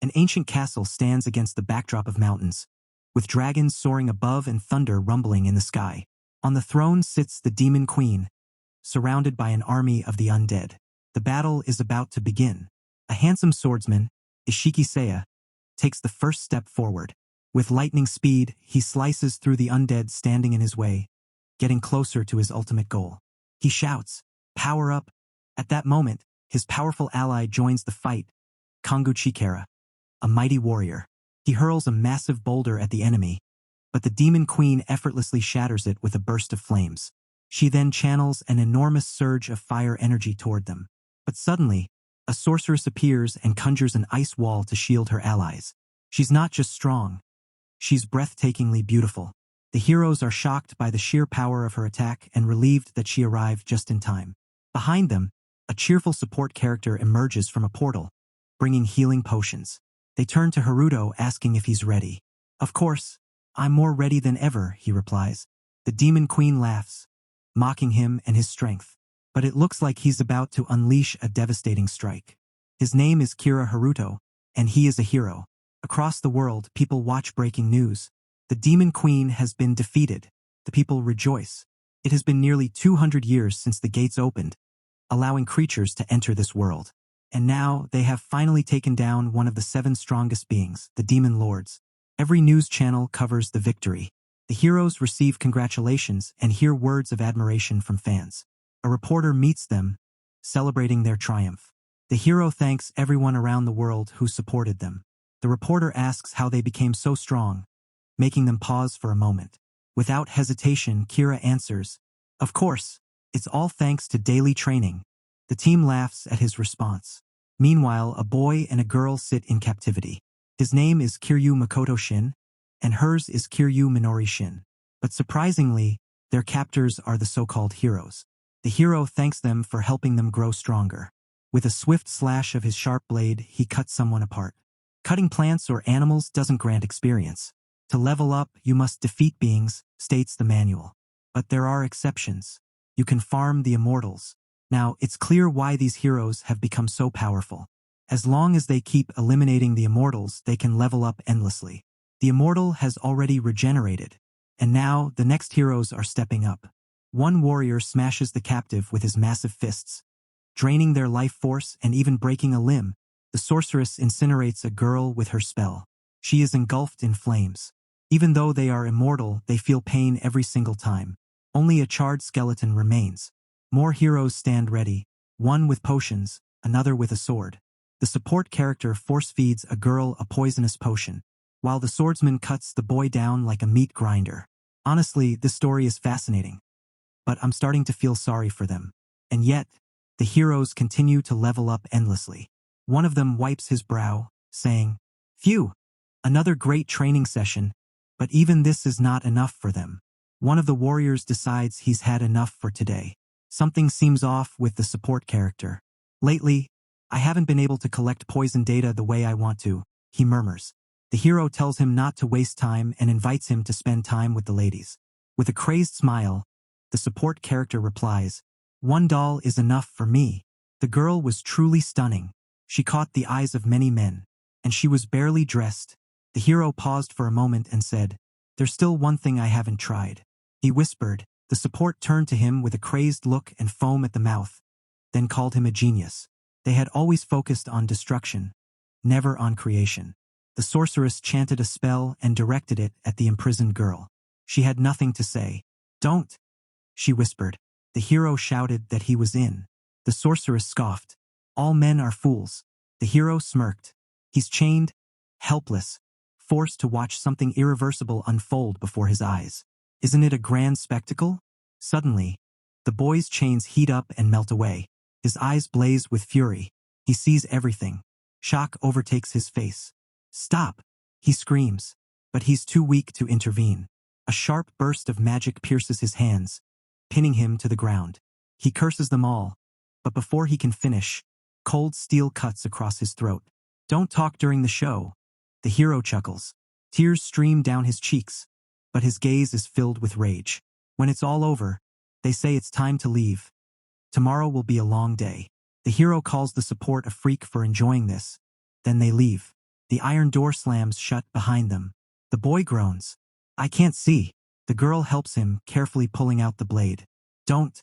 An ancient castle stands against the backdrop of mountains, with dragons soaring above and thunder rumbling in the sky. On the throne sits the demon queen, surrounded by an army of the undead. The battle is about to begin. A handsome swordsman, Ishikiseya, takes the first step forward. With lightning speed, he slices through the undead standing in his way, getting closer to his ultimate goal. He shouts, "Power up!" At that moment, his powerful ally joins the fight, Kongu Chikara, a mighty warrior. He hurls a massive boulder at the enemy, but the demon queen effortlessly shatters it with a burst of flames. She then channels an enormous surge of fire energy toward them. But suddenly, a sorceress appears and conjures an ice wall to shield her allies. She's not just strong, she's breathtakingly beautiful. The heroes are shocked by the sheer power of her attack and relieved that she arrived just in time. Behind them, a cheerful support character emerges from a portal, bringing healing potions. They turn to Haruto asking if he's ready. "Of course, I'm more ready than ever," he replies. The demon queen laughs, mocking him and his strength. But it looks like he's about to unleash a devastating strike. His name is Kira Haruto, and he is a hero. Across the world, people watch breaking news. The demon queen has been defeated. The people rejoice. It has been nearly 200 years since the gates opened, allowing creatures to enter this world. And now they have finally taken down one of the 7 strongest beings, the demon lords. Every news channel covers the victory. The heroes receive congratulations and hear words of admiration from fans. A reporter meets them, celebrating their triumph. The hero thanks everyone around the world who supported them. The reporter asks how they became so strong, making them pause for a moment. Without hesitation, Kira answers, "Of course, it's all thanks to daily training." The team laughs at his response. Meanwhile, a boy and a girl sit in captivity. His name is Kiryu Makoto Shin, and hers is Kiryu Minori Shin. But surprisingly, their captors are the so-called heroes. The hero thanks them for helping them grow stronger. With a swift slash of his sharp blade, he cuts someone apart. Cutting plants or animals doesn't grant experience. To level up, you must defeat beings, states the manual. But there are exceptions. You can farm the immortals. Now, it's clear why these heroes have become so powerful. As long as they keep eliminating the immortals, they can level up endlessly. The immortal has already regenerated, and now the next heroes are stepping up. One warrior smashes the captive with his massive fists, draining their life force and even breaking a limb. The sorceress incinerates a girl with her spell. She is engulfed in flames. Even though they are immortal, they feel pain every single time. Only a charred skeleton remains. More heroes stand ready, one with potions, another with a sword. The support character force-feeds a girl a poisonous potion, while the swordsman cuts the boy down like a meat grinder. Honestly, this story is fascinating. But I'm starting to feel sorry for them. And yet, the heroes continue to level up endlessly. One of them wipes his brow, saying, "Phew, another great training session," but even this is not enough for them. One of the warriors decides he's had enough for today. Something seems off with the support character. "Lately, I haven't been able to collect poison data the way I want to," he murmurs. The hero tells him not to waste time and invites him to spend time with the ladies. With a crazed smile, the support character replies, "One doll is enough for me." The girl was truly stunning. She caught the eyes of many men, and she was barely dressed. The hero paused for a moment and said, "There's still one thing I haven't tried." He whispered. The support turned to him with a crazed look and foam at the mouth, then called him a genius. They had always focused on destruction, never on creation. The sorceress chanted a spell and directed it at the imprisoned girl. She had nothing to say. "Don't," she whispered. The hero shouted that he was in. The sorceress scoffed. "All men are fools." The hero smirked. He's chained, helpless, forced to watch something irreversible unfold before his eyes. Isn't it a grand spectacle? Suddenly, the boy's chains heat up and melt away. His eyes blaze with fury. He sees everything. Shock overtakes his face. "Stop!" he screams, but he's too weak to intervene. A sharp burst of magic pierces his hands, pinning him to the ground. He curses them all, but before he can finish, cold steel cuts across his throat. "Don't talk during the show." The hero chuckles. Tears stream down his cheeks, but his gaze is filled with rage. When it's all over, they say it's time to leave. Tomorrow will be a long day. The hero calls the support a freak for enjoying this. Then they leave. The iron door slams shut behind them. The boy groans. I can't see. The girl helps him, carefully pulling out the blade. Don't,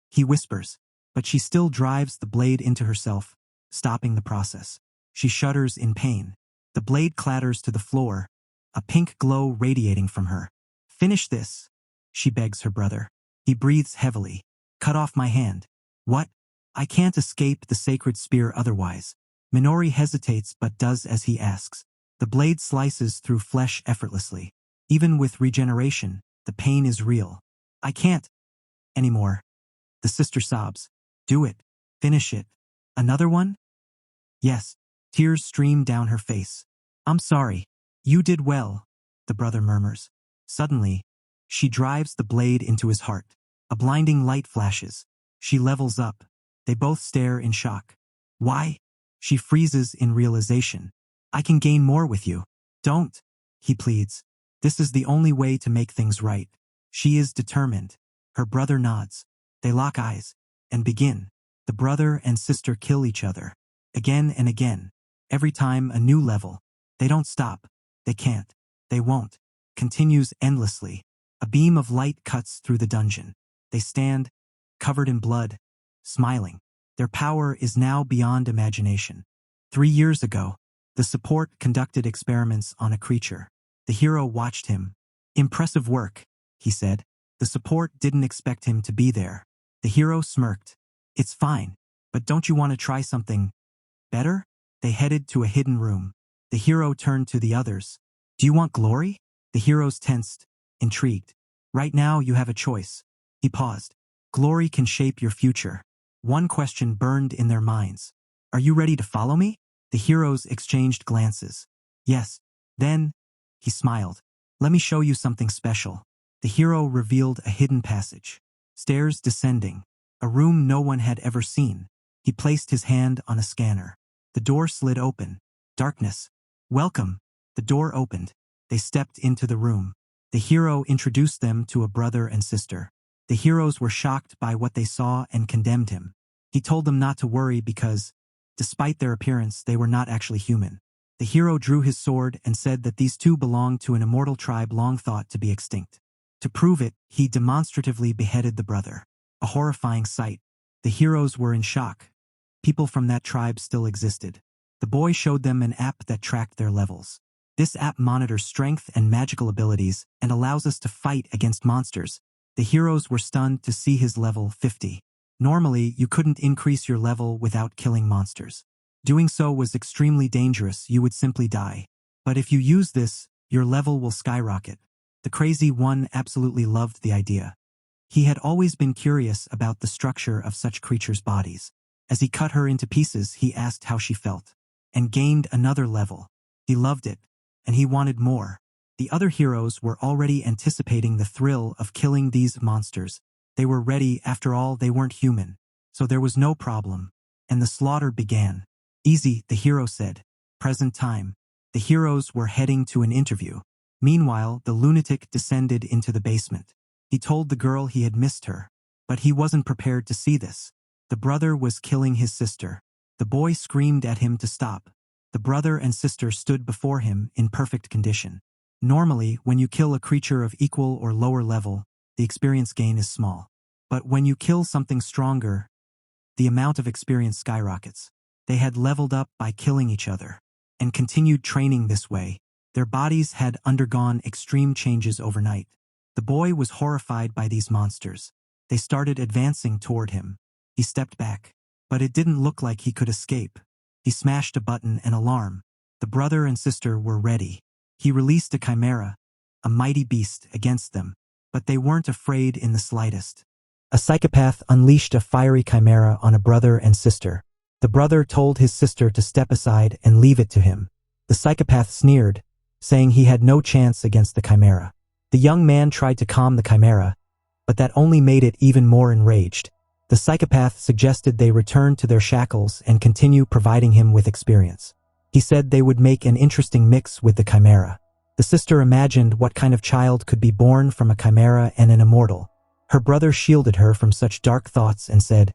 he whispers, but she still drives the blade into herself, stopping the process. She shudders in pain. The blade clatters to the floor, a pink glow radiating from her. Finish this, she begs her brother. He breathes heavily. Cut off my hand. What? I can't escape the sacred spear otherwise. Minori hesitates but does as he asks. The blade slices through flesh effortlessly. Even with regeneration, the pain is real. I can't anymore. The sister sobs. Do it. Finish it. Another one? Yes. Tears stream down her face. I'm sorry. You did well, the brother murmurs. Suddenly, she drives the blade into his heart. A blinding light flashes. She levels up. They both stare in shock. Why? She freezes in realization. I can gain more with you. Don't, he pleads. This is the only way to make things right. She is determined. Her brother nods. They lock eyes and begin. The brother and sister kill each other. Again and again. Every time a new level. They don't stop. They can't. They won't. Continues endlessly. A beam of light cuts through the dungeon. They stand, covered in blood, smiling. Their power is now beyond imagination. 3 years ago, the support conducted experiments on a creature. The hero watched him. Impressive work, he said. The support didn't expect him to be there. The hero smirked. It's fine, but don't you want to try something better? They headed to a hidden room. The hero turned to the others. Do you want glory? The heroes tensed, intrigued. Right now you have a choice. He paused. Glory can shape your future. One question burned in their minds. Are you ready to follow me? The heroes exchanged glances. Yes. Then, he smiled. Let me show you something special. The hero revealed a hidden passage. Stairs descending. A room no one had ever seen. He placed his hand on a scanner. The door slid open. Darkness. Welcome. The door opened. They stepped into the room. The hero introduced them to a brother and sister. The heroes were shocked by what they saw and condemned him. He told them not to worry because, despite their appearance, they were not actually human. The hero drew his sword and said that these two belonged to an immortal tribe long thought to be extinct. To prove it, he demonstratively beheaded the brother. A horrifying sight. The heroes were in shock. People from that tribe still existed. The boy showed them an app that tracked their levels. This app monitors strength and magical abilities and allows us to fight against monsters. The heroes were stunned to see his level 50. Normally, you couldn't increase your level without killing monsters. Doing so was extremely dangerous, you would simply die. But if you use this, your level will skyrocket. The crazy one absolutely loved the idea. He had always been curious about the structure of such creatures' bodies. As he cut her into pieces, he asked how she felt, and gained another level. He loved it, and he wanted more. The other heroes were already anticipating the thrill of killing these monsters. They were ready, after all, they weren't human. So there was no problem. And the slaughter began. Easy, the hero said. Present time. The heroes were heading to an interview. Meanwhile, the lunatic descended into the basement. He told the girl he had missed her. But he wasn't prepared to see this. The brother was killing his sister. The boy screamed at him to stop. The brother and sister stood before him in perfect condition. Normally, when you kill a creature of equal or lower level, the experience gain is small. But when you kill something stronger, the amount of experience skyrockets. They had leveled up by killing each other, and continued training this way. Their bodies had undergone extreme changes overnight. The boy was horrified by these monsters. They started advancing toward him. He stepped back, but it didn't look like he could escape. He smashed a button, an alarm. The brother and sister were ready. He released a chimera, a mighty beast, against them, but they weren't afraid in the slightest. A psychopath unleashed a fiery chimera on a brother and sister. The brother told his sister to step aside and leave it to him. The psychopath sneered, saying he had no chance against the chimera. The young man tried to calm the chimera, but that only made it even more enraged. The psychopath suggested they return to their shackles and continue providing him with experience. He said they would make an interesting mix with the chimera. The sister imagined what kind of child could be born from a chimera and an immortal. Her brother shielded her from such dark thoughts and said,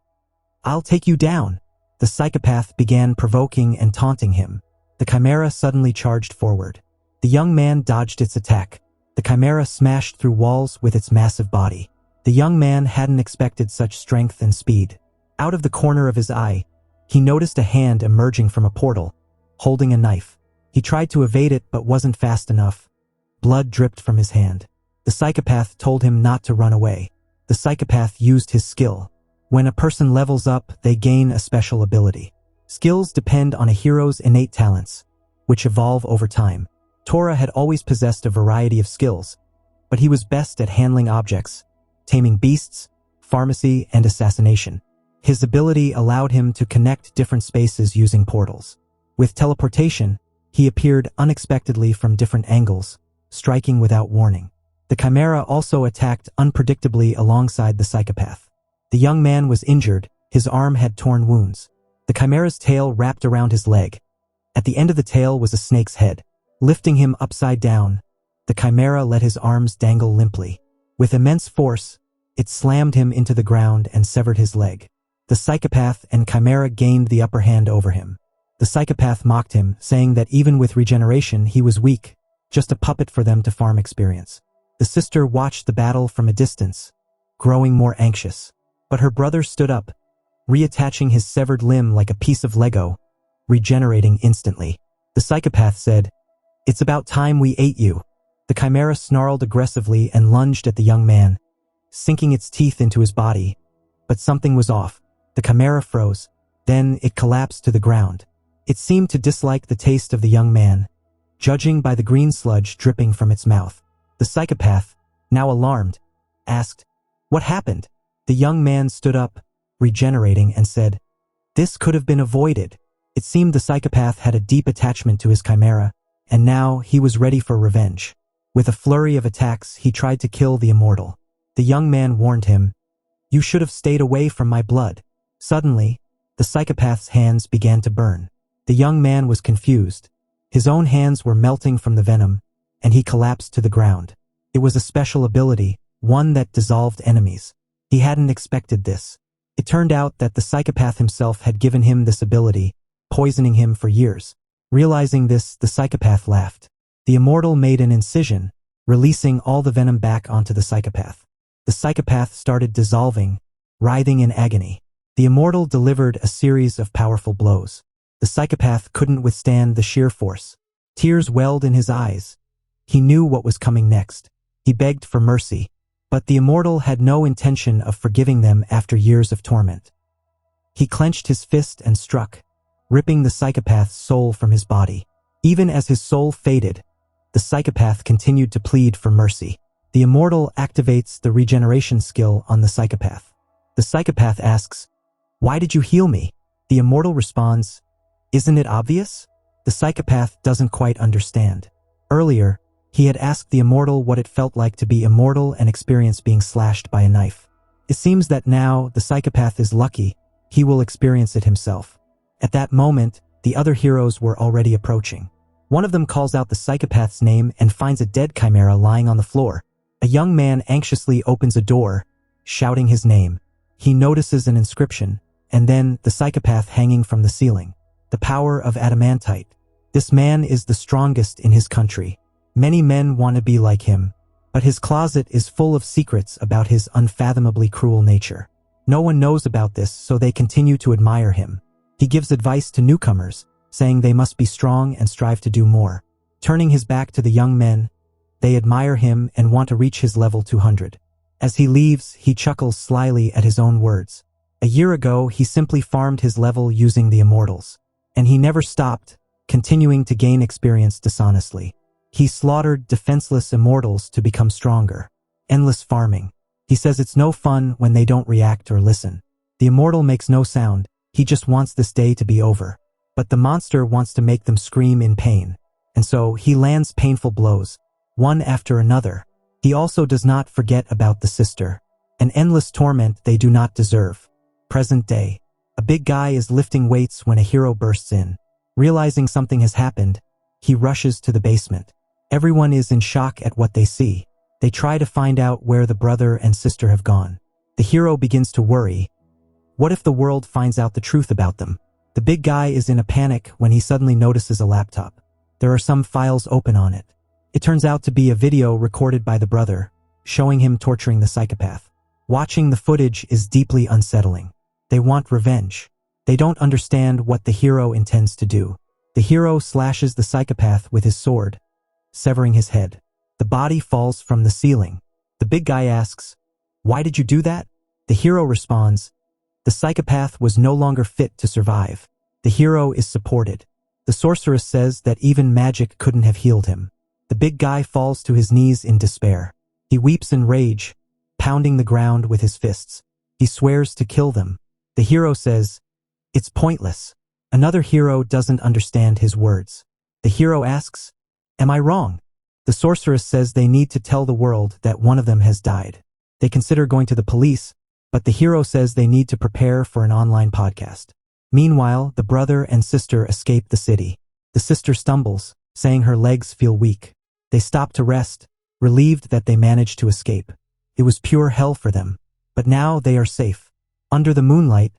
"I'll take you down." The psychopath began provoking and taunting him. The the chimera suddenly charged forward. The young man dodged its attack. The chimera smashed through walls with its massive body. The young man hadn't expected such strength and speed. Out of the corner of his eye, he noticed a hand emerging from a portal, holding a knife. He tried to evade it but wasn't fast enough. Blood dripped from his hand. The psychopath told him not to run away. The psychopath used his skill. When a person levels up, they gain a special ability. Skills depend on a hero's innate talents, which evolve over time. Tora had always possessed a variety of skills, but he was best at handling objects, taming beasts, pharmacy, and assassination. His ability allowed him to connect different spaces using portals. With teleportation, he appeared unexpectedly from different angles, striking without warning. The chimera also attacked unpredictably alongside the psychopath. The young man was injured, his arm had torn wounds. The chimera's tail wrapped around his leg. At the end of the tail was a snake's head. Lifting him upside down, the chimera let his arms dangle limply. With immense force, it slammed him into the ground and severed his leg. The psychopath and chimera gained the upper hand over him. The psychopath mocked him, saying that even with regeneration he was weak, just a puppet for them to farm experience. The sister watched the battle from a distance, growing more anxious. But her brother stood up, reattaching his severed limb like a piece of Lego, regenerating instantly. The psychopath said, "It's about time we ate you." The chimera snarled aggressively and lunged at the young man, sinking its teeth into his body. But something was off. The chimera froze. Then it collapsed to the ground. It seemed to dislike the taste of the young man, judging by the green sludge dripping from its mouth. The psychopath, now alarmed, asked, "What happened?" The young man stood up, regenerating, and said, "This could have been avoided." It seemed the psychopath had a deep attachment to his chimera, and now he was ready for revenge. With a flurry of attacks, he tried to kill the immortal. The young man warned him, "You should have stayed away from my blood." Suddenly, the psychopath's hands began to burn. The young man was confused. His own hands were melting from the venom, and he collapsed to the ground. It was a special ability, one that dissolved enemies. He hadn't expected this. It turned out that the psychopath himself had given him this ability, poisoning him for years. Realizing this, the psychopath laughed. The immortal made an incision, releasing all the venom back onto the psychopath. The psychopath started dissolving, writhing in agony. The immortal delivered a series of powerful blows. The psychopath couldn't withstand the sheer force. Tears welled in his eyes. He knew what was coming next. He begged for mercy, but the immortal had no intention of forgiving them after years of torment. He clenched his fist and struck, ripping the psychopath's soul from his body. Even as his soul faded, the psychopath continued to plead for mercy. The immortal activates the regeneration skill on the psychopath. The psychopath asks, "Why did you heal me?" The immortal responds, "Isn't it obvious?" The psychopath doesn't quite understand. Earlier, he had asked the immortal what it felt like to be immortal and experience being slashed by a knife. It seems that now the psychopath is lucky, he will experience it himself. At that moment, the other heroes were already approaching. One of them calls out the psychopath's name and finds a dead chimera lying on the floor. A young man anxiously opens a door, shouting his name. He notices an inscription, and then the psychopath hanging from the ceiling. The power of adamantite. This man is the strongest in his country. Many men want to be like him, but his closet is full of secrets about his unfathomably cruel nature. No one knows about this, so they continue to admire him. He gives advice to newcomers, saying they must be strong and strive to do more. Turning his back to the young men, they admire him and want to reach his level 200. As he leaves, he chuckles slyly at his own words. A year ago, he simply farmed his level using the immortals. And he never stopped, continuing to gain experience dishonestly. He slaughtered defenseless immortals to become stronger. Endless farming. He says it's no fun when they don't react or listen. The immortal makes no sound, he just wants this day to be over. But the monster wants to make them scream in pain. And so he lands painful blows, one after another. He also does not forget about the sister. An endless torment they do not deserve. Present day. A big guy is lifting weights when a hero bursts in. Realizing something has happened, he rushes to the basement. Everyone is in shock at what they see. They try to find out where the brother and sister have gone. The hero begins to worry. What if the world finds out the truth about them? The big guy is in a panic when he suddenly notices a laptop. There are some files open on it. It turns out to be a video recorded by the brother, showing him torturing the psychopath. Watching the footage is deeply unsettling. They want revenge. They don't understand what the hero intends to do. The hero slashes the psychopath with his sword, severing his head. The body falls from the ceiling. The big guy asks, "Why did you do that?" The hero responds, "The psychopath was no longer fit to survive." The hero is supported. The sorceress says that even magic couldn't have healed him. The big guy falls to his knees in despair. He weeps in rage, pounding the ground with his fists. He swears to kill them. The hero says, "It's pointless." Another hero doesn't understand his words. The hero asks, "Am I wrong?" The sorceress says they need to tell the world that one of them has died. They consider going to the police, but the hero says they need to prepare for an online podcast. Meanwhile, the brother and sister escape the city. The sister stumbles, saying her legs feel weak. They stop to rest, relieved that they managed to escape. It was pure hell for them, but now they are safe. Under the moonlight,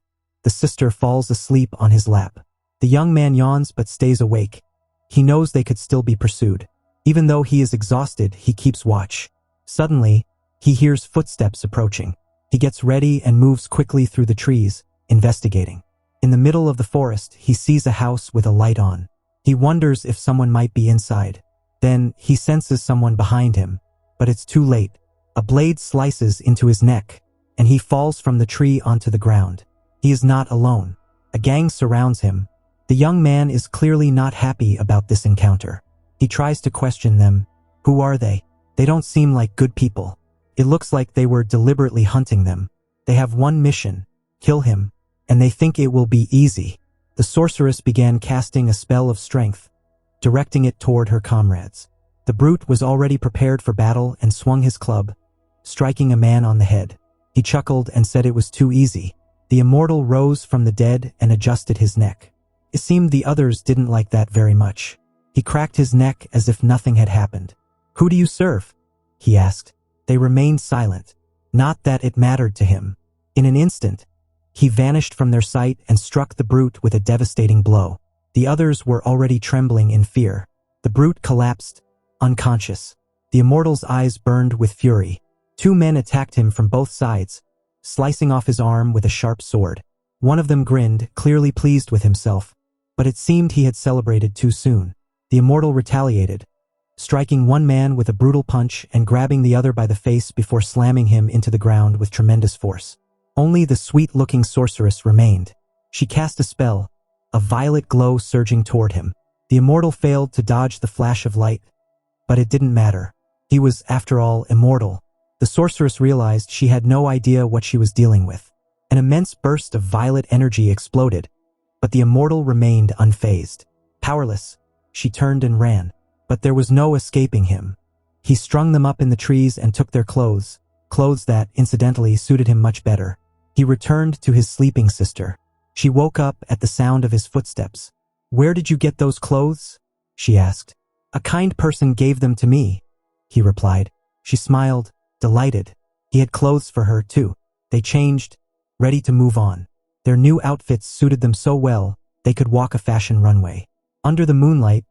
the sister falls asleep on his lap. The young man yawns but stays awake. He knows they could still be pursued. Even though he is exhausted, he keeps watch. Suddenly, he hears footsteps approaching. He gets ready and moves quickly through the trees, investigating. In the middle of the forest, he sees a house with a light on. He wonders if someone might be inside. Then, he senses someone behind him, but it's too late. A blade slices into his neck, and he falls from the tree onto the ground. He is not alone. A gang surrounds him. The young man is clearly not happy about this encounter. He tries to question them. Who are they? They don't seem like good people. It looks like they were deliberately hunting them. They have one mission: kill him, and they think it will be easy. The sorceress began casting a spell of strength, directing it toward her comrades. The brute was already prepared for battle and swung his club, striking a man on the head. He chuckled and said it was too easy. The immortal rose from the dead and adjusted his neck. It seemed the others didn't like that very much. He cracked his neck as if nothing had happened. "Who do you serve?" he asked. They remained silent. Not that it mattered to him. In an instant, he vanished from their sight and struck the brute with a devastating blow. The others were already trembling in fear. The brute collapsed, unconscious. The immortal's eyes burned with fury. Two men attacked him from both sides, slicing off his arm with a sharp sword. One of them grinned, clearly pleased with himself, but it seemed he had celebrated too soon. The immortal retaliated, striking one man with a brutal punch and grabbing the other by the face before slamming him into the ground with tremendous force. Only the sweet-looking sorceress remained. She cast a spell, a violet glow surging toward him. The immortal failed to dodge the flash of light, but it didn't matter. He was, after all, immortal. The sorceress realized she had no idea what she was dealing with. An immense burst of violet energy exploded, but the immortal remained unfazed. Powerless, she turned and ran, but there was no escaping him. He strung them up in the trees and took their clothes that, incidentally, suited him much better. He returned to his sleeping sister. She woke up at the sound of his footsteps. "Where did you get those clothes?" she asked. "A kind person gave them to me," he replied. She smiled, delighted. He had clothes for her, too. They changed, ready to move on. Their new outfits suited them so well, they could walk a fashion runway. Under the moonlight,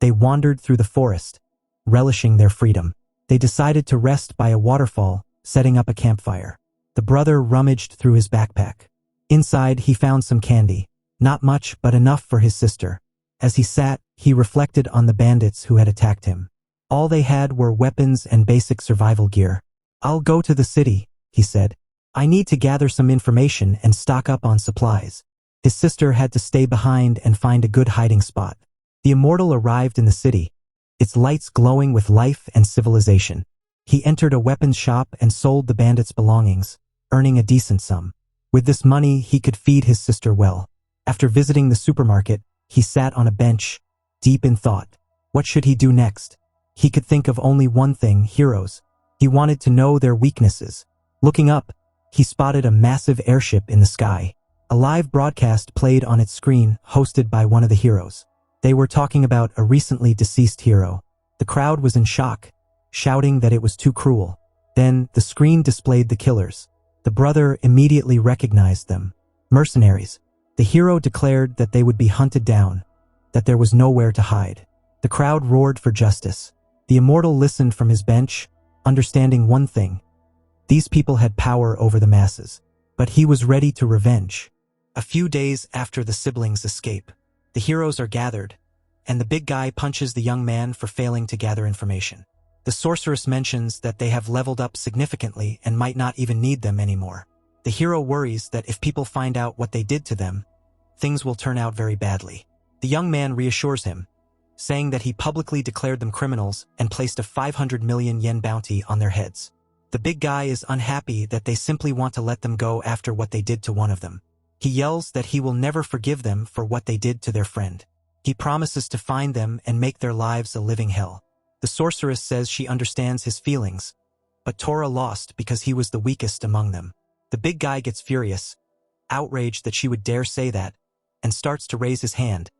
they wandered through the forest, relishing their freedom. They decided to rest by a waterfall, setting up a campfire. The brother rummaged through his backpack. Inside, he found some candy. Not much, but enough for his sister. As he sat, he reflected on the bandits who had attacked him. All they had were weapons and basic survival gear. "I'll go to the city," he said. "I need to gather some information and stock up on supplies." His sister had to stay behind and find a good hiding spot. The immortal arrived in the city, its lights glowing with life and civilization. He entered a weapons shop and sold the bandits' belongings, earning a decent sum. With this money, he could feed his sister well. After visiting the supermarket, he sat on a bench, deep in thought. What should he do next? He could think of only one thing: heroes. He wanted to know their weaknesses. Looking up, he spotted a massive airship in the sky. A live broadcast played on its screen, hosted by one of the heroes. They were talking about a recently deceased hero. The crowd was in shock, shouting that it was too cruel. Then, the screen displayed the killers. The brother immediately recognized them. Mercenaries. The hero declared that they would be hunted down, that there was nowhere to hide. The crowd roared for justice. The immortal listened from his bench, understanding one thing. These people had power over the masses, but he was ready to revenge. A few days after the siblings' escape, the heroes are gathered, and the big guy punches the young man for failing to gather information. The sorceress mentions that they have leveled up significantly and might not even need them anymore. The hero worries that if people find out what they did to them, things will turn out very badly. The young man reassures him, saying that he publicly declared them criminals and placed a 500 million yen bounty on their heads. The big guy is unhappy that they simply want to let them go after what they did to one of them. He yells that he will never forgive them for what they did to their friend. He promises to find them and make their lives a living hell. The sorceress says she understands his feelings, but Tora lost because he was the weakest among them. The big guy gets furious, outraged that she would dare say that, and starts to raise his hand,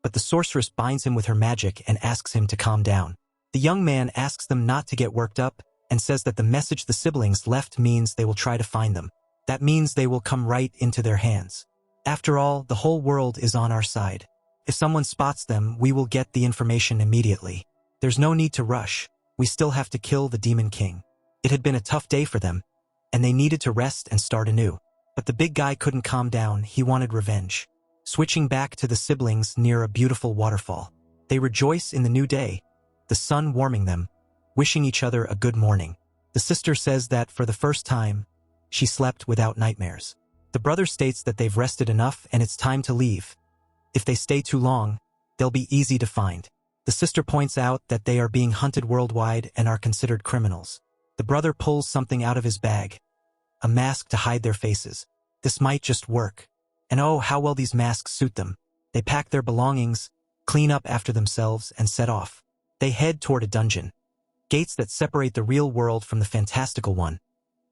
but the sorceress binds him with her magic and asks him to calm down. The young man asks them not to get worked up and says that the message the siblings left means they will try to find them. That means they will come right into their hands. After all, the whole world is on our side. If someone spots them, we will get the information immediately. There's no need to rush. We still have to kill the Demon King. It had been a tough day for them, and they needed to rest and start anew. But the big guy couldn't calm down. He wanted revenge. Switching back to the siblings near a beautiful waterfall. They rejoice in the new day, the sun warming them, wishing each other a good morning. The sister says that for the first time, she slept without nightmares. The brother states that they've rested enough and it's time to leave. If they stay too long, they'll be easy to find. The sister points out that they are being hunted worldwide and are considered criminals. The brother pulls something out of his bag, a mask to hide their faces. This might just work. And oh, how well these masks suit them. They pack their belongings, clean up after themselves, and set off. They head toward a dungeon. Gates that separate the real world from the fantastical one.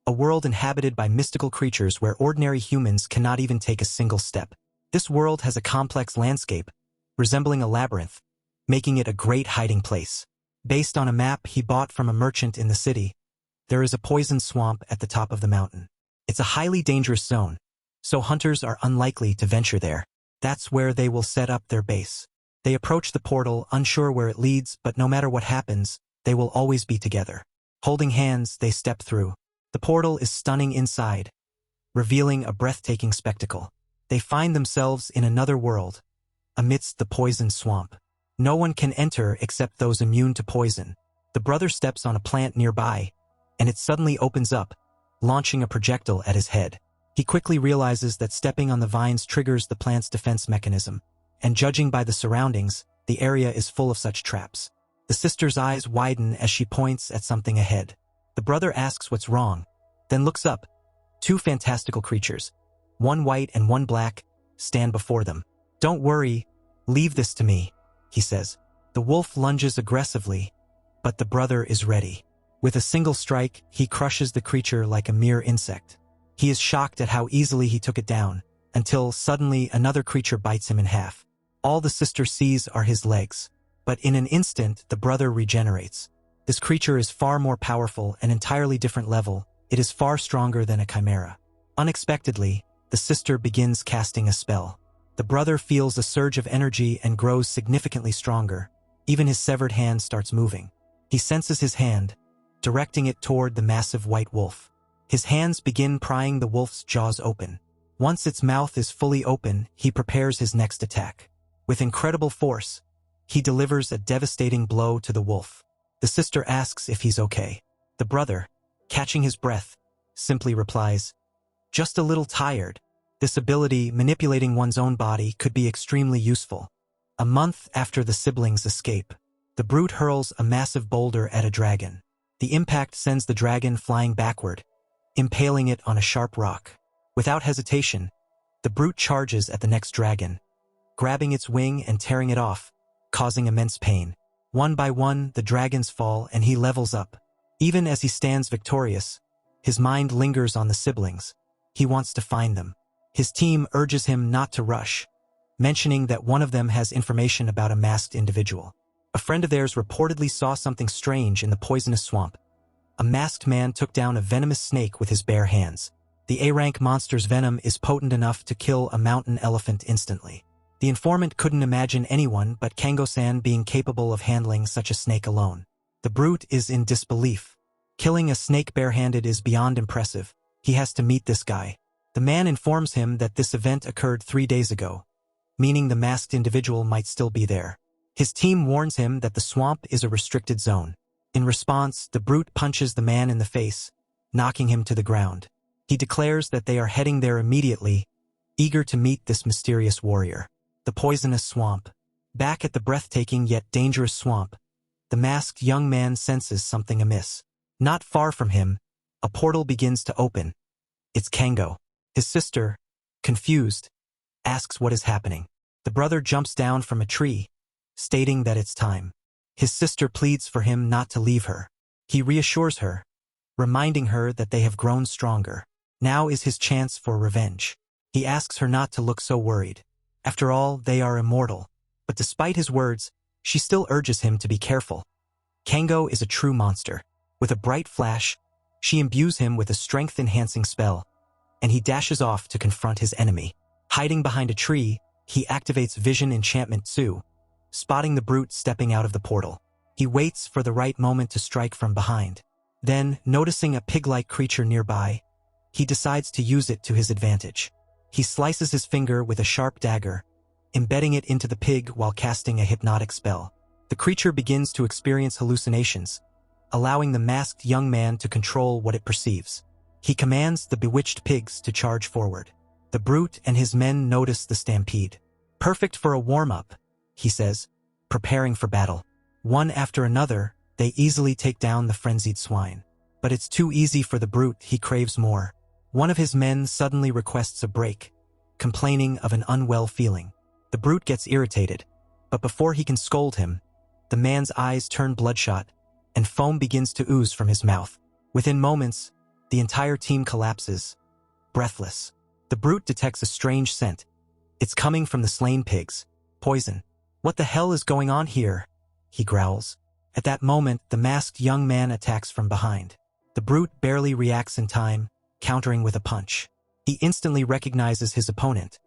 A world inhabited by mystical creatures where ordinary humans cannot even take a single step. This world has a complex landscape, resembling a labyrinth, making it a great hiding place. Based on a map he bought from a merchant in the city, there is a poison swamp at the top of the mountain. It's a highly dangerous zone, so hunters are unlikely to venture there. That's where they will set up their base. They approach the portal, unsure where it leads, but no matter what happens, they will always be together. Holding hands, they step through. The portal is stunning inside, revealing a breathtaking spectacle. They find themselves in another world, amidst the poison swamp. No one can enter except those immune to poison. The brother steps on a plant nearby, and it suddenly opens up, launching a projectile at his head. He quickly realizes that stepping on the vines triggers the plant's defense mechanism, and judging by the surroundings, the area is full of such traps. The sister's eyes widen as she points at something ahead. The brother asks what's wrong, then looks up. Two fantastical creatures, one white and one black, stand before them. "Don't worry, leave this to me," he says. The wolf lunges aggressively, but the brother is ready. With a single strike, he crushes the creature like a mere insect. He is shocked at how easily he took it down, until suddenly another creature bites him in half. All the sister sees are his legs, but in an instant the brother regenerates. This creature is far more powerful, an entirely different level. It is far stronger than a chimera. Unexpectedly, the sister begins casting a spell. The brother feels a surge of energy and grows significantly stronger. Even his severed hand starts moving. He senses his hand, directing it toward the massive white wolf. His hands begin prying the wolf's jaws open. Once its mouth is fully open, he prepares his next attack. With incredible force, he delivers a devastating blow to the wolf. The sister asks if he's okay. The brother, catching his breath, simply replies, "Just a little tired." This ability, manipulating one's own body, could be extremely useful. A month after the siblings' escape, the brute hurls a massive boulder at a dragon. The impact sends the dragon flying backward, impaling it on a sharp rock. Without hesitation, the brute charges at the next dragon, grabbing its wing and tearing it off, causing immense pain. One by one, the dragons fall and he levels up. Even as he stands victorious, his mind lingers on the siblings. He wants to find them. His team urges him not to rush, mentioning that one of them has information about a masked individual. A friend of theirs reportedly saw something strange in the poisonous swamp. A masked man took down a venomous snake with his bare hands. The A-rank monster's venom is potent enough to kill a mountain elephant instantly. The informant couldn't imagine anyone but Kango-san being capable of handling such a snake alone. The brute is in disbelief. Killing a snake barehanded is beyond impressive. He has to meet this guy. The man informs him that this event occurred 3 days ago, meaning the masked individual might still be there. His team warns him that the swamp is a restricted zone. In response, the brute punches the man in the face, knocking him to the ground. He declares that they are heading there immediately, eager to meet this mysterious warrior. The poisonous swamp. Back at the breathtaking yet dangerous swamp, the masked young man senses something amiss. Not far from him, a portal begins to open. It's Kango. His sister, confused, asks what is happening. The brother jumps down from a tree, stating that it's time. His sister pleads for him not to leave her. He reassures her, reminding her that they have grown stronger. Now is his chance for revenge. He asks her not to look so worried. After all, they are immortal. But despite his words, she still urges him to be careful. Kango is a true monster. With a bright flash, she imbues him with a strength-enhancing spell, and he dashes off to confront his enemy. Hiding behind a tree, he activates Vision Enchantment 2, spotting the brute stepping out of the portal. He waits for the right moment to strike from behind. Then, noticing a pig-like creature nearby, he decides to use it to his advantage. He slices his finger with a sharp dagger, embedding it into the pig while casting a hypnotic spell. The creature begins to experience hallucinations, allowing the masked young man to control what it perceives. He commands the bewitched pigs to charge forward. The brute and his men notice the stampede. Perfect for a warm-up, he says, preparing for battle. One after another, they easily take down the frenzied swine. But it's too easy for the brute, he craves more. One of his men suddenly requests a break, complaining of an unwell feeling. The brute gets irritated, but before he can scold him, the man's eyes turn bloodshot, and foam begins to ooze from his mouth. Within moments, the entire team collapses, breathless. The brute detects a strange scent. It's coming from the slain pigs. Poison. What the hell is going on here? He growls. At that moment, the masked young man attacks from behind. The brute barely reacts in time, countering with a punch. He instantly recognizes his opponent.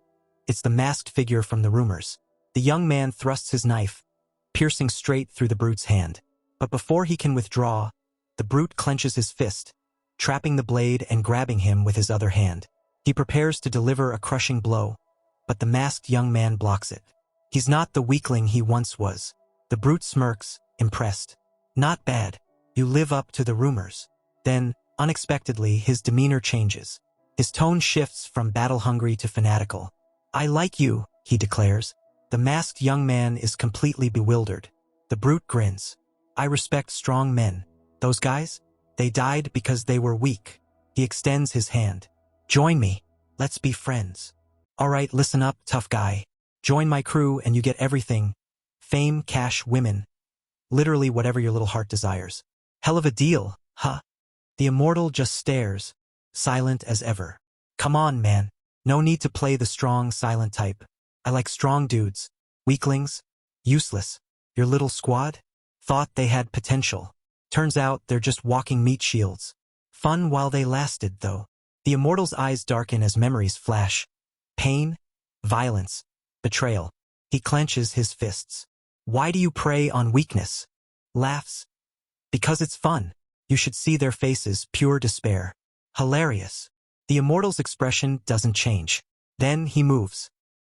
It's the masked figure from the rumors. The young man thrusts his knife, piercing straight through the brute's hand. But before he can withdraw, the brute clenches his fist, trapping the blade and grabbing him with his other hand. He prepares to deliver a crushing blow, but the masked young man blocks it. He's not the weakling he once was. The brute smirks, impressed. Not bad. You live up to the rumors. Then, unexpectedly, his demeanor changes. His tone shifts from battle-hungry to fanatical. I like you, he declares. The masked young man is completely bewildered. The brute grins. I respect strong men. Those guys? They died because they were weak. He extends his hand. Join me. Let's be friends. All right, listen up, tough guy. Join my crew and you get everything. Fame, cash, women. Literally whatever your little heart desires. Hell of a deal, huh? The immortal just stares, silent as ever. Come on, man. No need to play the strong, silent type. I like strong dudes. Weaklings? Useless. Your little squad? Thought they had potential. Turns out they're just walking meat shields. Fun while they lasted, though. The immortal's eyes darken as memories flash. Pain, violence, betrayal. He clenches his fists. Why do you prey on weakness? Laughs. Because it's fun. You should see their faces, pure despair. Hilarious. The immortal's expression doesn't change. Then he moves.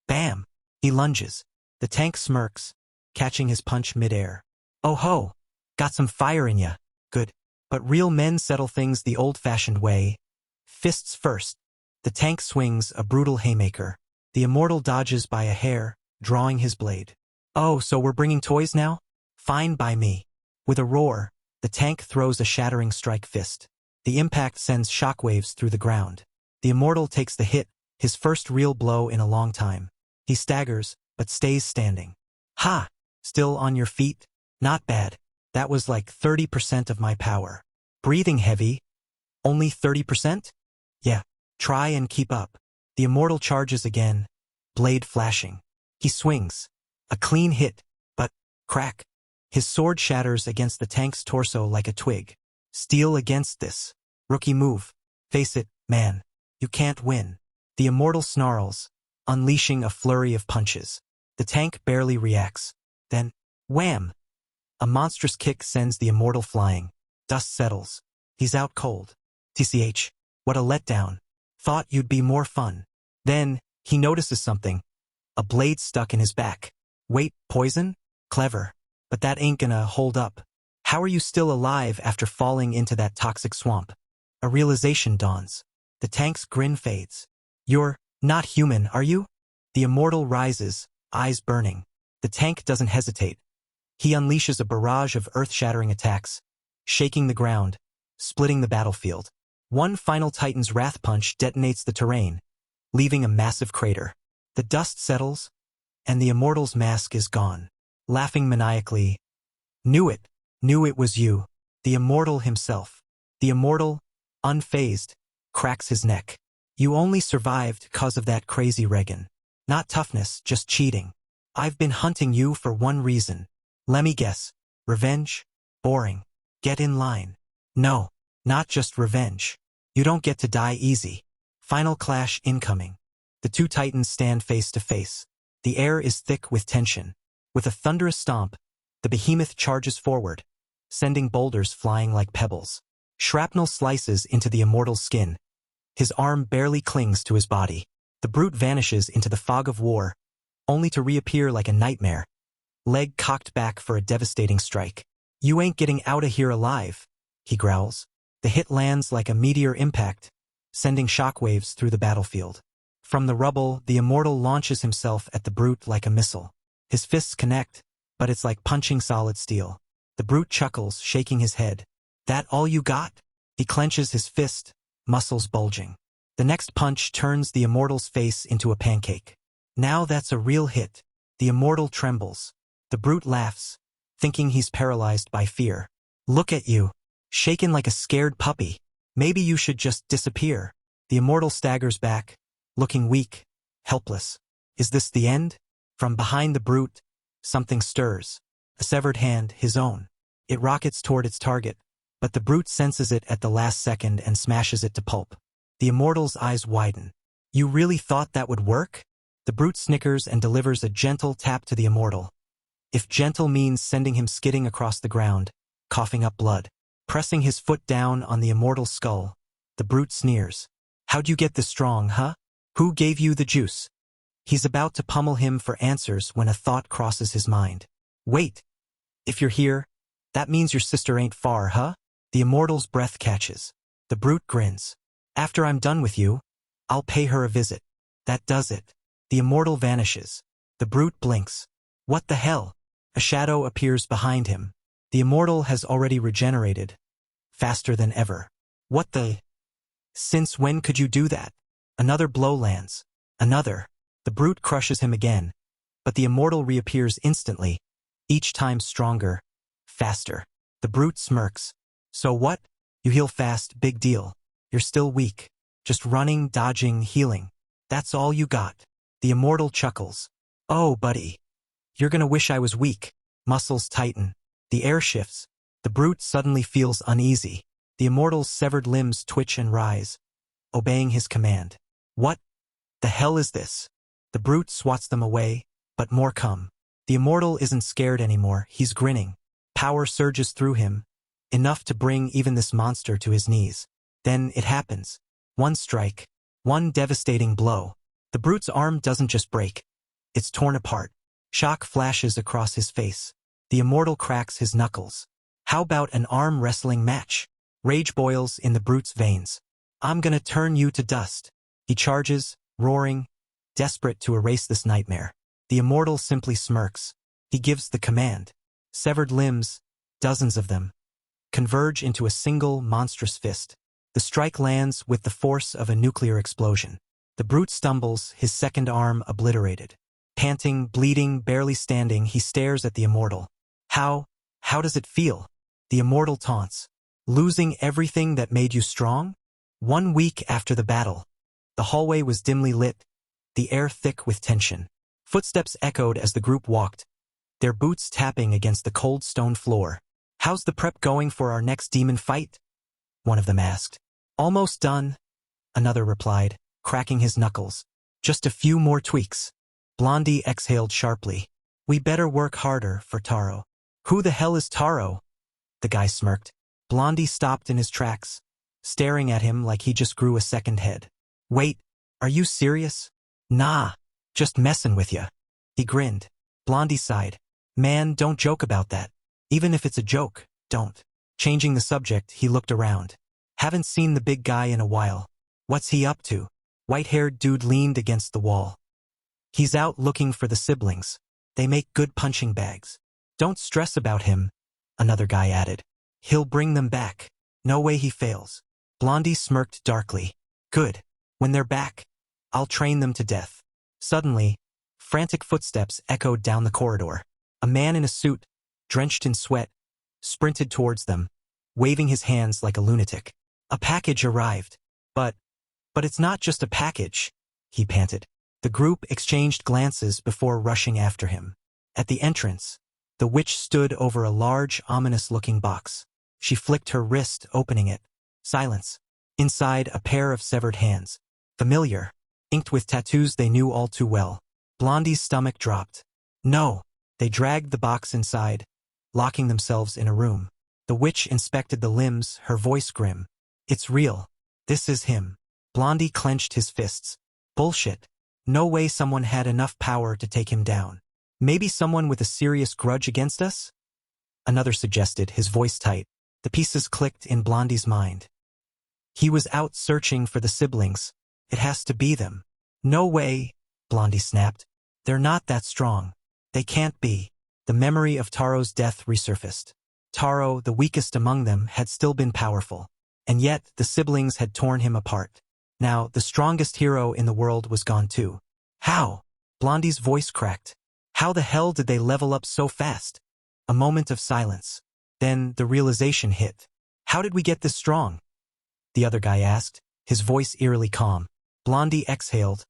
Bam! He lunges. The tank smirks, catching his punch midair. Oh ho! Got some fire in ya. Good. But real men settle things the old-fashioned way. Fists first. The tank swings a brutal haymaker. The immortal dodges by a hair, drawing his blade. Oh, so we're bringing toys now? Fine by me. With a roar, the tank throws a shattering strike fist. The impact sends shockwaves through the ground. The immortal takes the hit, his first real blow in a long time. He staggers, but stays standing. Ha! Still on your feet? Not bad. That was like 30% of my power. Breathing heavy? Only 30%? Yeah. Try and keep up. The immortal charges again, blade flashing. He swings. A clean hit, but crack. His sword shatters against the tank's torso like a twig. Steel against this. Rookie move. Face it, man. You can't win. The immortal snarls, unleashing a flurry of punches. The tank barely reacts. Then, wham! A monstrous kick sends the immortal flying. Dust settles. He's out cold. TCH. What a letdown. Thought you'd be more fun. Then, he notices something. A blade stuck in his back. Wait, poison? Clever. But that ain't gonna hold up. How are you still alive after falling into that toxic swamp? A realization dawns. The tank's grin fades. You're not human, are you? The immortal rises, eyes burning. The tank doesn't hesitate. He unleashes a barrage of earth-shattering attacks, shaking the ground, splitting the battlefield. One final Titan's wrath punch detonates the terrain, leaving a massive crater. The dust settles, and the immortal's mask is gone. Laughing maniacally, knew it was you, the immortal himself. The immortal, unfazed, cracks his neck. You only survived 'cause of that crazy Regan. Not toughness, just cheating. I've been hunting you for one reason. Lemme guess. Revenge? Boring. Get in line. No, not just revenge. You don't get to die easy. Final clash incoming. The two titans stand face to face. The air is thick with tension. With a thunderous stomp, the behemoth charges forward, sending boulders flying like pebbles. Shrapnel slices into the immortal's skin. His arm barely clings to his body. The brute vanishes into the fog of war, only to reappear like a nightmare, leg cocked back for a devastating strike. You ain't getting out of here alive, he growls. The hit lands like a meteor impact, sending shockwaves through the battlefield. From the rubble, the immortal launches himself at the brute like a missile. His fists connect, but it's like punching solid steel. The brute chuckles, shaking his head. That all you got? He clenches his fist, muscles bulging. The next punch turns the immortal's face into a pancake. Now that's a real hit. The immortal trembles. The brute laughs, thinking he's paralyzed by fear. Look at you, shaken like a scared puppy. Maybe you should just disappear. The immortal staggers back, looking weak, helpless. Is this the end? From behind the brute, something stirs. A severed hand, his own. It rockets toward its target, but the brute senses it at the last second and smashes it to pulp. The immortal's eyes widen. You really thought that would work? The brute snickers and delivers a gentle tap to the immortal. If gentle means sending him skidding across the ground, coughing up blood. Pressing his foot down on the immortal's skull, the brute sneers. How'd you get this strong, huh? Who gave you the juice? He's about to pummel him for answers when a thought crosses his mind. Wait. If you're here, that means your sister ain't far, huh? The immortal's breath catches. The brute grins. After I'm done with you, I'll pay her a visit. That does it. The immortal vanishes. The brute blinks. What the hell? A shadow appears behind him. The immortal has already regenerated, faster than ever. What the? Since when could you do that? Another blow lands. Another. The brute crushes him again, but the immortal reappears instantly, each time stronger, faster. The brute smirks. So what? You heal fast, big deal. You're still weak. Just running, dodging, healing. That's all you got. The immortal chuckles. Oh, buddy. You're gonna wish I was weak. Muscles tighten. The air shifts. The brute suddenly feels uneasy. The immortal's severed limbs twitch and rise, obeying his command. What the hell is this? The brute swats them away, but more come. The immortal isn't scared anymore, he's grinning. Power surges through him, enough to bring even this monster to his knees. Then it happens. One strike. One devastating blow. The brute's arm doesn't just break. It's torn apart. Shock flashes across his face. The immortal cracks his knuckles. How about an arm wrestling match? Rage boils in the brute's veins. I'm gonna turn you to dust. He charges, roaring, desperate to erase this nightmare. The immortal simply smirks. He gives the command. Severed limbs, dozens of them, converge into a single monstrous fist. The strike lands with the force of a nuclear explosion. The brute stumbles, his second arm obliterated. Panting, bleeding, barely standing, he stares at the immortal. How does it feel? The immortal taunts. Losing everything that made you strong? 1 week after the battle. The hallway was dimly lit, the air thick with tension. Footsteps echoed as the group walked, their boots tapping against the cold stone floor. How's the prep going for our next demon fight? One of them asked. Almost done, another replied, cracking his knuckles. Just a few more tweaks. Blondie exhaled sharply. We better work harder for Taro. Who the hell is Taro? The guy smirked. Blondie stopped in his tracks, staring at him like he just grew a second head. Wait, are you serious? Nah, just messing with ya. He grinned. Blondie sighed. Man, don't joke about that. Even if it's a joke, don't. Changing the subject, he looked around. Haven't seen the big guy in a while. What's he up to? White-haired dude leaned against the wall. He's out looking for the siblings. They make good punching bags. Don't stress about him, another guy added. He'll bring them back. No way he fails. Blondie smirked darkly. Good. When they're back, I'll train them to death. Suddenly, frantic footsteps echoed down the corridor. A man in a suit, drenched in sweat, sprinted towards them, waving his hands like a lunatic. A package arrived. But it's not just a package, he panted. The group exchanged glances before rushing after him. At the entrance, the witch stood over a large, ominous-looking box. She flicked her wrist, opening it. Silence. Inside, a pair of severed hands. Familiar, inked with tattoos they knew all too well. Blondie's stomach dropped. No. They dragged the box inside, locking themselves in a room. The witch inspected the limbs, her voice grim. It's real. This is him. Blondie clenched his fists. Bullshit. No way someone had enough power to take him down. Maybe someone with a serious grudge against us? Another suggested, his voice tight. The pieces clicked in Blondie's mind. He was out searching for the siblings. It has to be them. No way, Blondie snapped. They're not that strong. They can't be. The memory of Taro's death resurfaced. Taro, the weakest among them, had still been powerful. And yet, the siblings had torn him apart. Now, the strongest hero in the world was gone too. How? Blondie's voice cracked. How the hell did they level up so fast? A moment of silence. Then the realization hit. How did we get this strong? The other guy asked, his voice eerily calm. Blondie exhaled,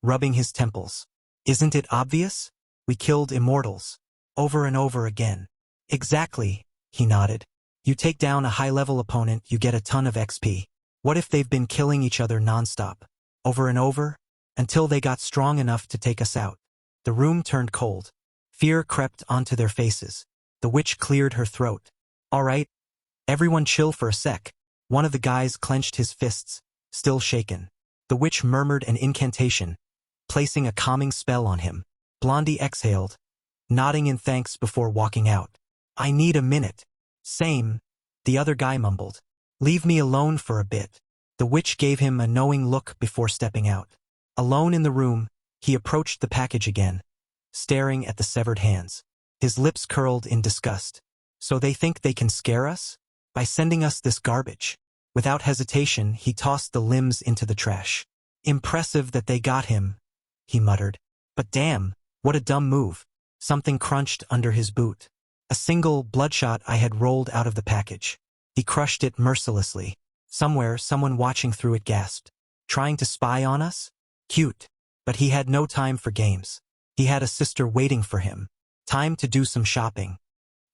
rubbing his temples. Isn't it obvious? We killed immortals. Over and over again. Exactly, he nodded. You take down a high-level opponent, you get a ton of XP. What if they've been killing each other nonstop? Over and over? Until they got strong enough to take us out. The room turned cold. Fear crept onto their faces. The witch cleared her throat. All right. Everyone chill for a sec. One of the guys clenched his fists, still shaken. The witch murmured an incantation, placing a calming spell on him. Blondie exhaled, nodding in thanks before walking out. I need a minute. Same, the other guy mumbled. Leave me alone for a bit. The witch gave him a knowing look before stepping out. Alone in the room, he approached the package again, staring at the severed hands. His lips curled in disgust. So they think they can scare us? By sending us this garbage? Without hesitation, he tossed the limbs into the trash. Impressive that they got him, he muttered. But damn, what a dumb move. Something crunched under his boot. A single bloodshot eye had rolled out of the package. He crushed it mercilessly. Somewhere, someone watching through it gasped. Trying to spy on us? Cute. But he had no time for games. He had a sister waiting for him. Time to do some shopping.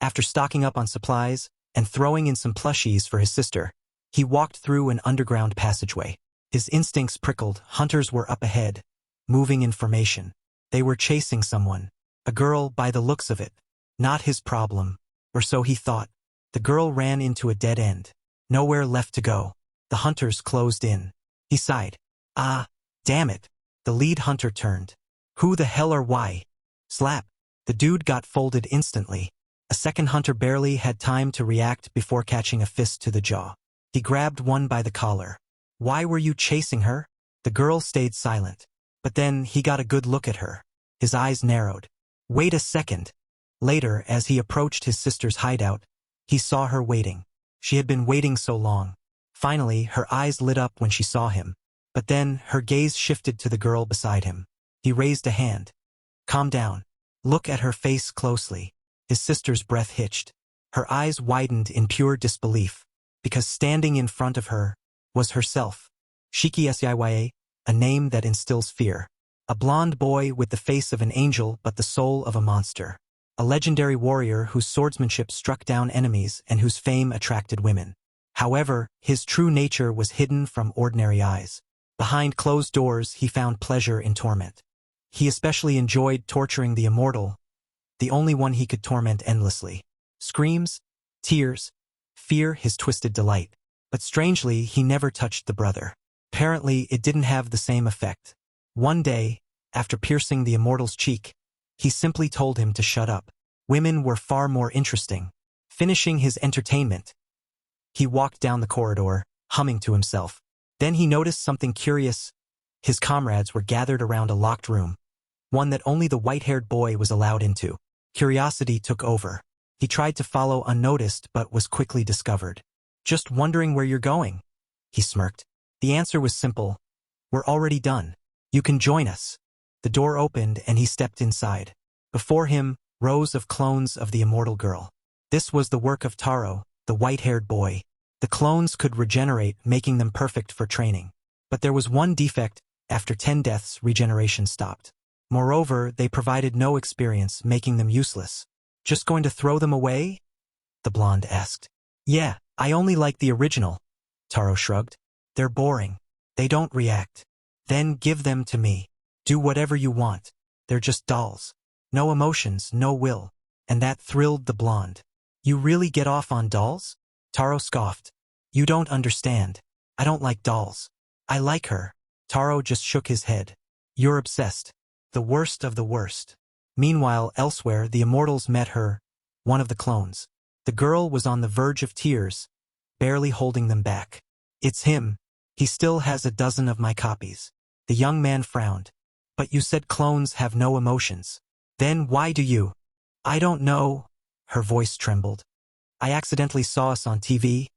After stocking up on supplies and throwing in some plushies for his sister, he walked through an underground passageway. His instincts prickled. Hunters were up ahead, moving in formation. They were chasing someone. A girl, by the looks of it. Not his problem, or so he thought. The girl ran into a dead end. Nowhere left to go. The hunters closed in. He sighed. Ah, damn it. The lead hunter turned. Who the hell or why? Slap. The dude got folded instantly. A second hunter barely had time to react before catching a fist to the jaw. He grabbed one by the collar. Why were you chasing her? The girl stayed silent. But then he got a good look at her. His eyes narrowed. Wait a second. Later, as he approached his sister's hideout, he saw her waiting. She had been waiting so long. Finally, her eyes lit up when she saw him. But then, her gaze shifted to the girl beside him. He raised a hand. Calm down. Look at her face closely. His sister's breath hitched. Her eyes widened in pure disbelief, because standing in front of her was herself. Shiki Siya, a name that instills fear. A blonde boy with the face of an angel but the soul of a monster. A legendary warrior whose swordsmanship struck down enemies and whose fame attracted women. However, his true nature was hidden from ordinary eyes. Behind closed doors, he found pleasure in torment. He especially enjoyed torturing the immortal, the only one he could torment endlessly. Screams, tears, fear his twisted delight. But strangely, he never touched the brother. Apparently, it didn't have the same effect. One day, after piercing the immortal's cheek, he simply told him to shut up. Women were far more interesting. Finishing his entertainment, he walked down the corridor, humming to himself. Then he noticed something curious. His comrades were gathered around a locked room, one that only the white-haired boy was allowed into. Curiosity took over. He tried to follow unnoticed but was quickly discovered. "Just wondering where you're going," he smirked. The answer was simple. "We're already done. You can join us." The door opened and he stepped inside. Before him, rows of clones of the immortal girl. This was the work of Taro, the white-haired boy. The clones could regenerate, making them perfect for training. But there was one defect. After 10 deaths, regeneration stopped. Moreover, they provided no experience, making them useless. "Just going to throw them away?" the blonde asked. "Yeah, I only like the original," Taro shrugged. "They're boring. They don't react." "Then give them to me. Do whatever you want. They're just dolls. No emotions, no will." And that thrilled the blonde. "You really get off on dolls?" Taro scoffed. "You don't understand. I don't like dolls. I like her." Taro just shook his head. "You're obsessed. The worst of the worst." Meanwhile, elsewhere, the immortals met her, one of the clones. The girl was on the verge of tears, barely holding them back. "It's him. He still has a dozen of my copies." The young man frowned. "But you said clones have no emotions. Then why do you?" "I don't know." Her voice trembled. "I accidentally saw us on TV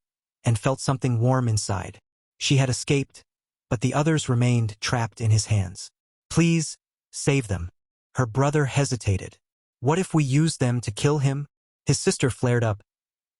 and felt something warm inside." She had escaped, but the others remained trapped in his hands. "Please, save them." Her brother hesitated. "What if we use them to kill him?" His sister flared up.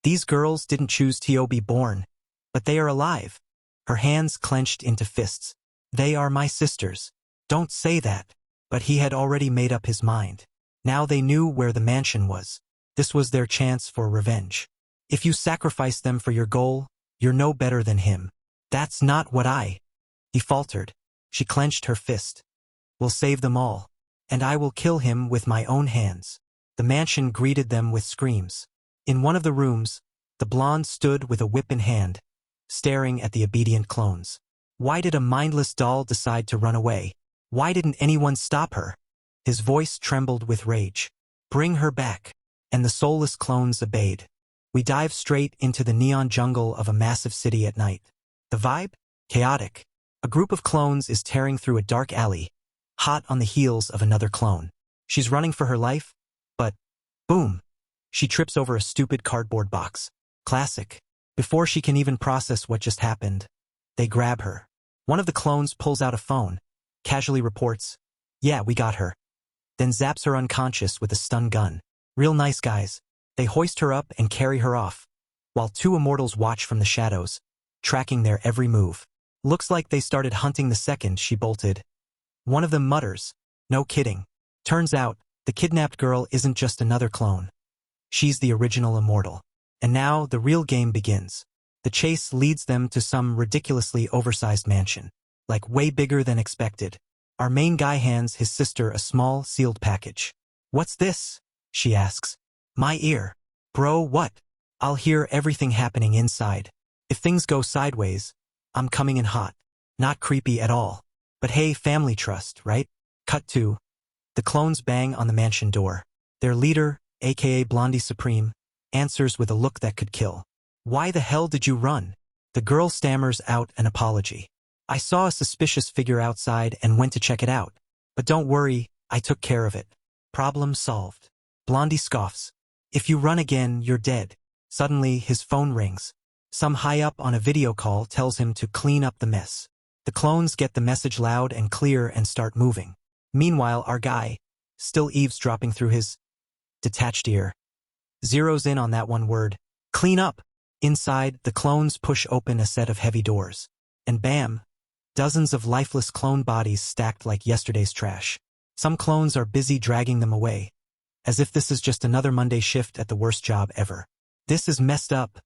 "These girls didn't choose to be born, but they are alive." Her hands clenched into fists. "They are my sisters." "Don't say that." But he had already made up his mind. Now they knew where the mansion was. This was their chance for revenge. "If you sacrifice them for your goal, you're no better than him." "That's not what I—" He faltered. She clenched her fist. "We'll save them all. And I will kill him with my own hands." The mansion greeted them with screams. In one of the rooms, the blonde stood with a whip in hand, staring at the obedient clones. Why did a mindless doll decide to run away? Why didn't anyone stop her? His voice trembled with rage. "Bring her back." And the soulless clones obeyed. We dive straight into the neon jungle of a massive city at night. The vibe? Chaotic. A group of clones is tearing through a dark alley, hot on the heels of another clone. She's running for her life, but boom! She trips over a stupid cardboard box. Classic. Before she can even process what just happened, they grab her. One of the clones pulls out a phone, casually reports, "Yeah, we got her." Then zaps her unconscious with a stun gun. Real nice guys. They hoist her up and carry her off, while two immortals watch from the shadows, tracking their every move. Looks like they started hunting the second she bolted. One of them mutters, "No kidding." Turns out, the kidnapped girl isn't just another clone. She's the original immortal. And now the real game begins. The chase leads them to some ridiculously oversized mansion, like way bigger than expected. Our main guy hands his sister a small, sealed package. "What's this?" she asks. "My ear." "Bro, what?" "I'll hear everything happening inside. If things go sideways, I'm coming in hot." Not creepy at all. But hey, family trust, right? Cut to. The clones bang on the mansion door. Their leader, aka Blondie Supreme, answers with a look that could kill. "Why the hell did you run?" The girl stammers out an apology. "I saw a suspicious figure outside and went to check it out. But don't worry, I took care of it." Problem solved. Blondie scoffs. "If you run again, you're dead." Suddenly, his phone rings. Some high up on a video call tells him to clean up the mess. The clones get the message loud and clear and start moving. Meanwhile, our guy, still eavesdropping through his detached ear, zeroes in on that one word. "Clean up." Inside, the clones push open a set of heavy doors. And bam! Dozens of lifeless clone bodies stacked like yesterday's trash. Some clones are busy dragging them away, as if this is just another Monday shift at the worst job ever. "This is messed up,"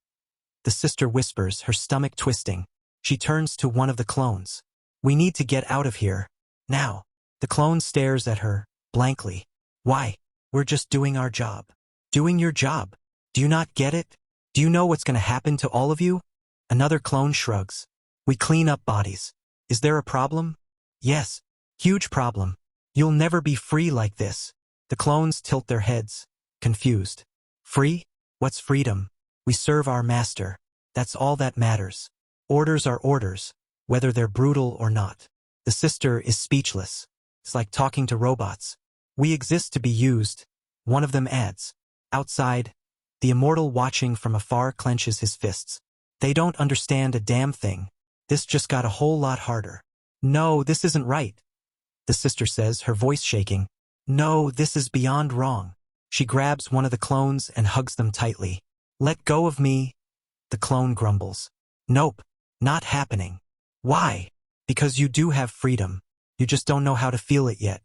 the sister whispers, her stomach twisting. She turns to one of the clones. We need to get out of here. Now. The clone stares at her, blankly. Why? We're just doing our job. Doing your job? Do you not get it? Do you know what's going to happen to all of you? Another clone shrugs. We clean up bodies. Is there a problem? Yes. Huge problem. You'll never be free like this. The clones tilt their heads, confused. Free? What's freedom? We serve our master. That's all that matters. Orders are orders, whether they're brutal or not. The sister is speechless. It's like talking to robots. We exist to be used. One of them adds. Outside, the immortal watching from afar clenches his fists. They don't understand a damn thing. This just got a whole lot harder. No, this isn't right. The sister says, her voice shaking. No, this is beyond wrong. She grabs one of the clones and hugs them tightly. Let go of me. The clone grumbles. Nope, not happening. Why? Because you do have freedom. You just don't know how to feel it yet.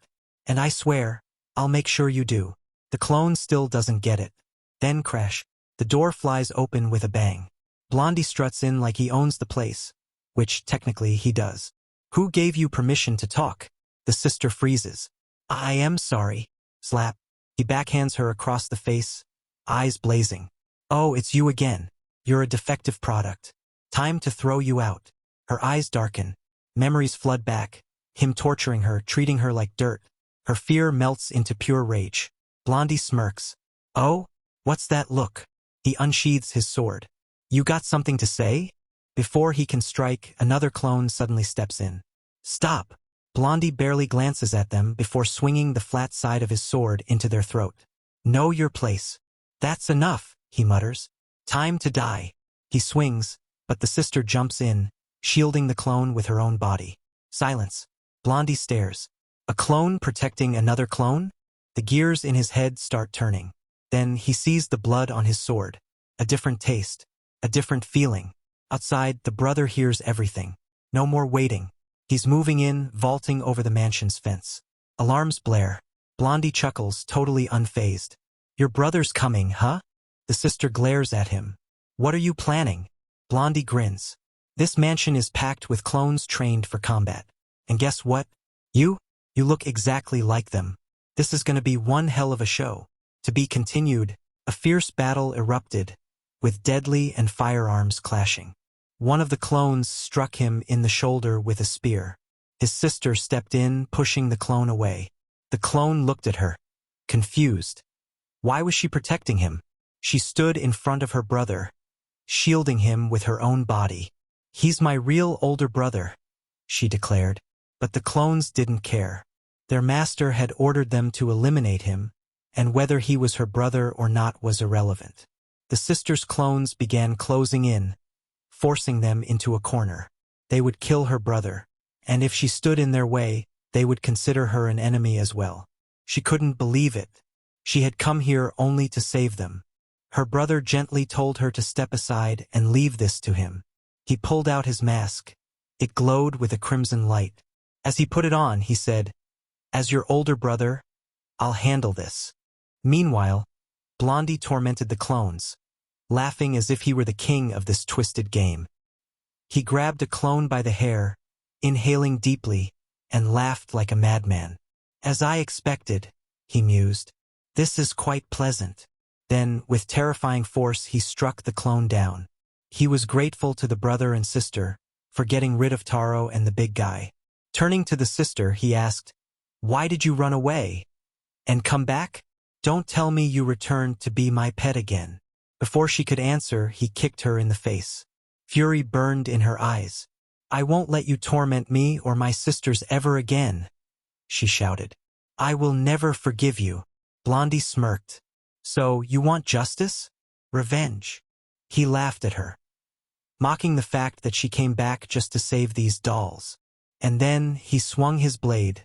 And I swear, I'll make sure you do. The clone still doesn't get it. Then crash. The door flies open with a bang. Blondie struts in like he owns the place, which technically he does. Who gave you permission to talk? The sister freezes. I am sorry. Slap. He backhands her across the face, eyes blazing. Oh, it's you again. You're a defective product. Time to throw you out. Her eyes darken. Memories flood back. Him torturing her, treating her like dirt. Her fear melts into pure rage. Blondie smirks. Oh? What's that look? He unsheathes his sword. You got something to say? Before he can strike, another clone suddenly steps in. Stop! Blondie barely glances at them before swinging the flat side of his sword into their throat. Know your place. That's enough, he mutters. Time to die. He swings, but the sister jumps in, shielding the clone with her own body. Silence. Blondie stares. A clone protecting another clone? The gears in his head start turning. Then he sees the blood on his sword. A different taste. A different feeling. Outside, the brother hears everything. No more waiting. He's moving in, vaulting over the mansion's fence. Alarms blare. Blondie chuckles, totally unfazed. Your brother's coming, huh? The sister glares at him. What are you planning? Blondie grins. This mansion is packed with clones trained for combat. And guess what? You look exactly like them. This is going to be one hell of a show. To be continued, a fierce battle erupted, with deadly and firearms clashing. One of the clones struck him in the shoulder with a spear. His sister stepped in, pushing the clone away. The clone looked at her, confused. Why was she protecting him? She stood in front of her brother, shielding him with her own body. He's my real older brother, she declared. But the clones didn't care. Their master had ordered them to eliminate him, and whether he was her brother or not was irrelevant. The sister's clones began closing in, forcing them into a corner. They would kill her brother, and if she stood in their way, they would consider her an enemy as well. She couldn't believe it. She had come here only to save them. Her brother gently told her to step aside and leave this to him. He pulled out his mask. It glowed with a crimson light. As he put it on, he said, "As your older brother, I'll handle this." Meanwhile, Blondie tormented the clones, laughing as if he were the king of this twisted game. He grabbed a clone by the hair, inhaling deeply, and laughed like a madman. As I expected, he mused. This is quite pleasant. Then, with terrifying force, he struck the clone down. He was grateful to the brother and sister for getting rid of Taro and the big guy. Turning to the sister, he asked, "Why did you run away? And come back? Don't tell me you returned to be my pet again." Before she could answer, he kicked her in the face. Fury burned in her eyes. "I won't let you torment me or my sisters ever again," she shouted. "I will never forgive you." Blondie smirked. "So, you want justice? Revenge?" He laughed at her, mocking the fact that she came back just to save these dolls. And then he swung his blade,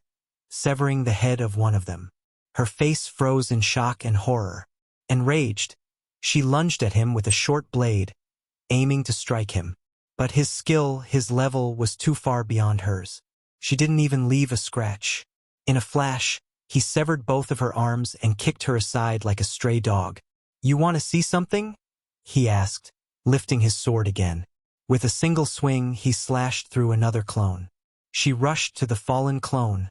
severing the head of one of them. Her face froze in shock and horror. Enraged, she lunged at him with a short blade, aiming to strike him. But his skill, his level, was too far beyond hers. She didn't even leave a scratch. In a flash, he severed both of her arms and kicked her aside like a stray dog. "You want to see something?" he asked, lifting his sword again. With a single swing, he slashed through another clone. She rushed to the fallen clone,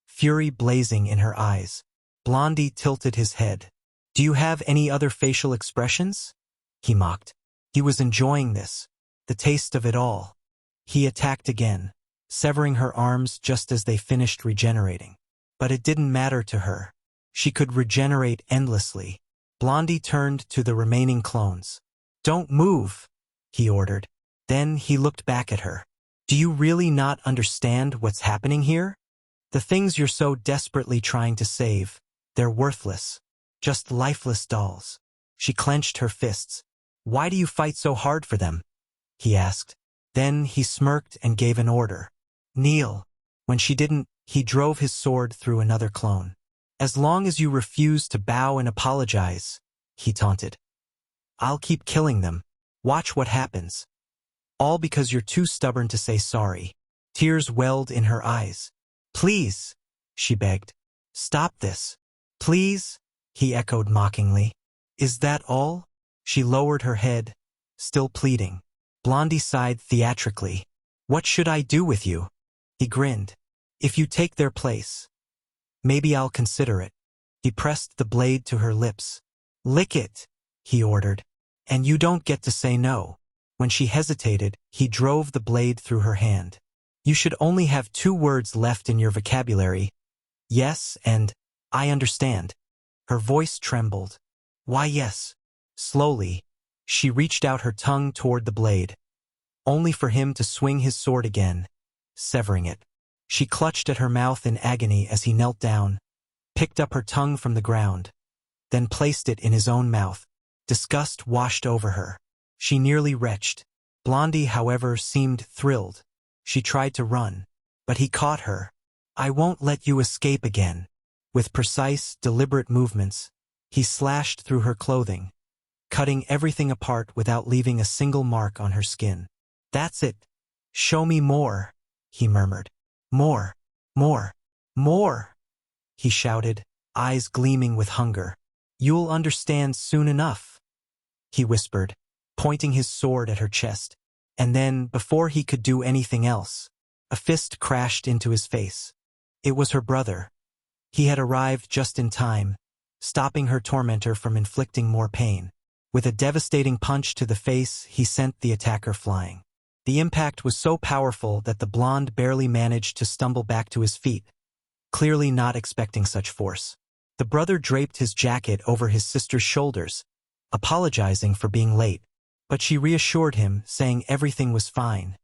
fury blazing in her eyes. Blondie tilted his head. "Do you have any other facial expressions?" he mocked. He was enjoying this, the taste of it all. He attacked again, severing her arms just as they finished regenerating. But it didn't matter to her. She could regenerate endlessly. Blondie turned to the remaining clones. "Don't move," he ordered. Then he looked back at her. "Do you really not understand what's happening here? The things you're so desperately trying to save, they're worthless. Just lifeless dolls." She clenched her fists. "Why do you fight so hard for them?" he asked. Then he smirked and gave an order. "Kneel." When she didn't, he drove his sword through another clone. "As long as you refuse to bow and apologize," he taunted, "I'll keep killing them. Watch what happens." All because you're too stubborn to say sorry. Tears welled in her eyes. "Please," she begged. "Stop this. Please," he echoed mockingly. "Is that all?" She lowered her head, still pleading. Blondie sighed theatrically. "What should I do with you?" He grinned. "If you take their place, maybe I'll consider it." He pressed the blade to her lips. "Lick it," he ordered. "And you don't get to say no." When she hesitated, he drove the blade through her hand. "You should only have 2 words left in your vocabulary. Yes and I understand." Her voice trembled. "Why yes?" Slowly, she reached out her tongue toward the blade, only for him to swing his sword again, severing it. She clutched at her mouth in agony as he knelt down, picked up her tongue from the ground, then placed it in his own mouth. Disgust washed over her. She nearly retched. Blondie, however, seemed thrilled. She tried to run, but he caught her. "I won't let you escape again." With precise, deliberate movements, he slashed through her clothing, cutting everything apart without leaving a single mark on her skin. "That's it. Show me more," he murmured. "More, more, more," he shouted, eyes gleaming with hunger. "You'll understand soon enough," he whispered, pointing his sword at her chest. And then, before he could do anything else, a fist crashed into his face. It was her brother. He had arrived just in time, stopping her tormentor from inflicting more pain. With a devastating punch to the face, he sent the attacker flying. The impact was so powerful that the blonde barely managed to stumble back to his feet, clearly not expecting such force. The brother draped his jacket over his sister's shoulders, apologizing for being late. But she reassured him, saying everything was fine.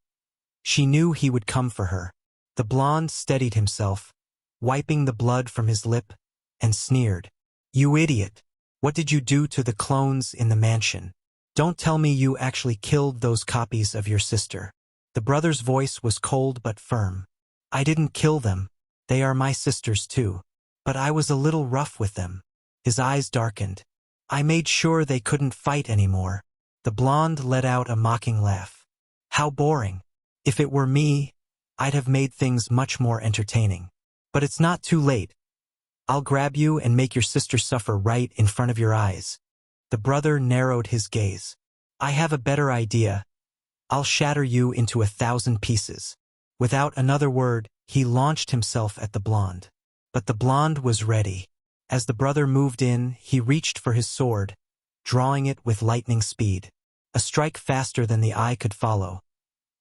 She knew he would come for her. The blonde steadied himself, wiping the blood from his lip, and sneered. "You idiot! What did you do to the clones in the mansion? Don't tell me you actually killed those copies of your sister." The brother's voice was cold but firm. "I didn't kill them. They are my sisters too. But I was a little rough with them." His eyes darkened. "I made sure they couldn't fight anymore." The blonde let out a mocking laugh. "How boring. If it were me, I'd have made things much more entertaining. But it's not too late. I'll grab you and make your sister suffer right in front of your eyes." The brother narrowed his gaze. "I have a better idea. I'll shatter you into 1,000 pieces." Without another word, he launched himself at the blonde. But the blonde was ready. As the brother moved in, he reached for his sword, drawing it with lightning speed. A strike faster than the eye could follow.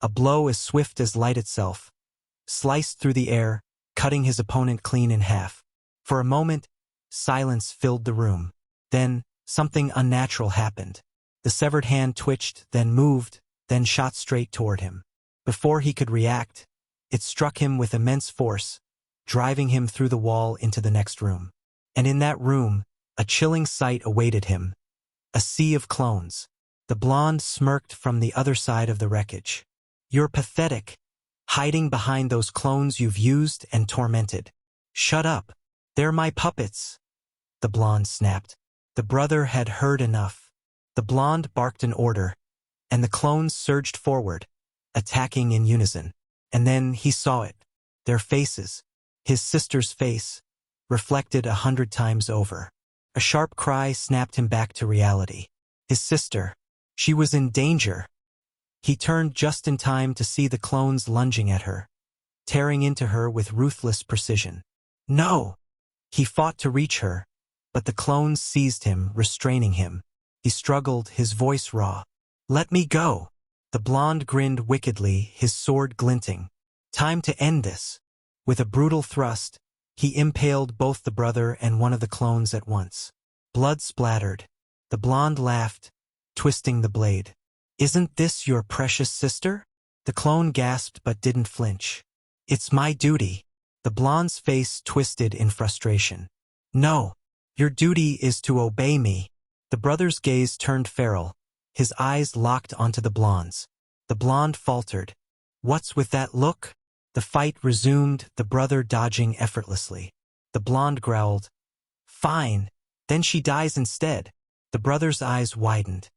A blow as swift as light itself. Sliced through the air, cutting his opponent clean in half. For a moment, silence filled the room. Then, something unnatural happened. The severed hand twitched, then moved, then shot straight toward him. Before he could react, it struck him with immense force, driving him through the wall into the next room. And in that room, a chilling sight awaited him. A sea of clones. The blonde smirked from the other side of the wreckage. "You're pathetic, hiding behind those clones you've used and tormented." "Shut up. They're my puppets," the blonde snapped. The brother had heard enough. The blonde barked an order, and the clones surged forward, attacking in unison. And then he saw it. Their faces, his sister's face, reflected 100 times over. A sharp cry snapped him back to reality. His sister. She was in danger. He turned just in time to see the clones lunging at her, tearing into her with ruthless precision. No! He fought to reach her, but the clones seized him, restraining him. He struggled, his voice raw. Let me go! The blonde grinned wickedly, his sword glinting. Time to end this. With a brutal thrust, he impaled both the brother and one of the clones at once. Blood splattered. The blonde laughed, twisting the blade. Isn't this your precious sister? The clone gasped but didn't flinch. It's my duty. The blonde's face twisted in frustration. No, your duty is to obey me. The brother's gaze turned feral, his eyes locked onto the blonde's. The blonde faltered. What's with that look? The fight resumed, the brother dodging effortlessly. The blonde growled. Fine, then she dies instead. The brother's eyes widened.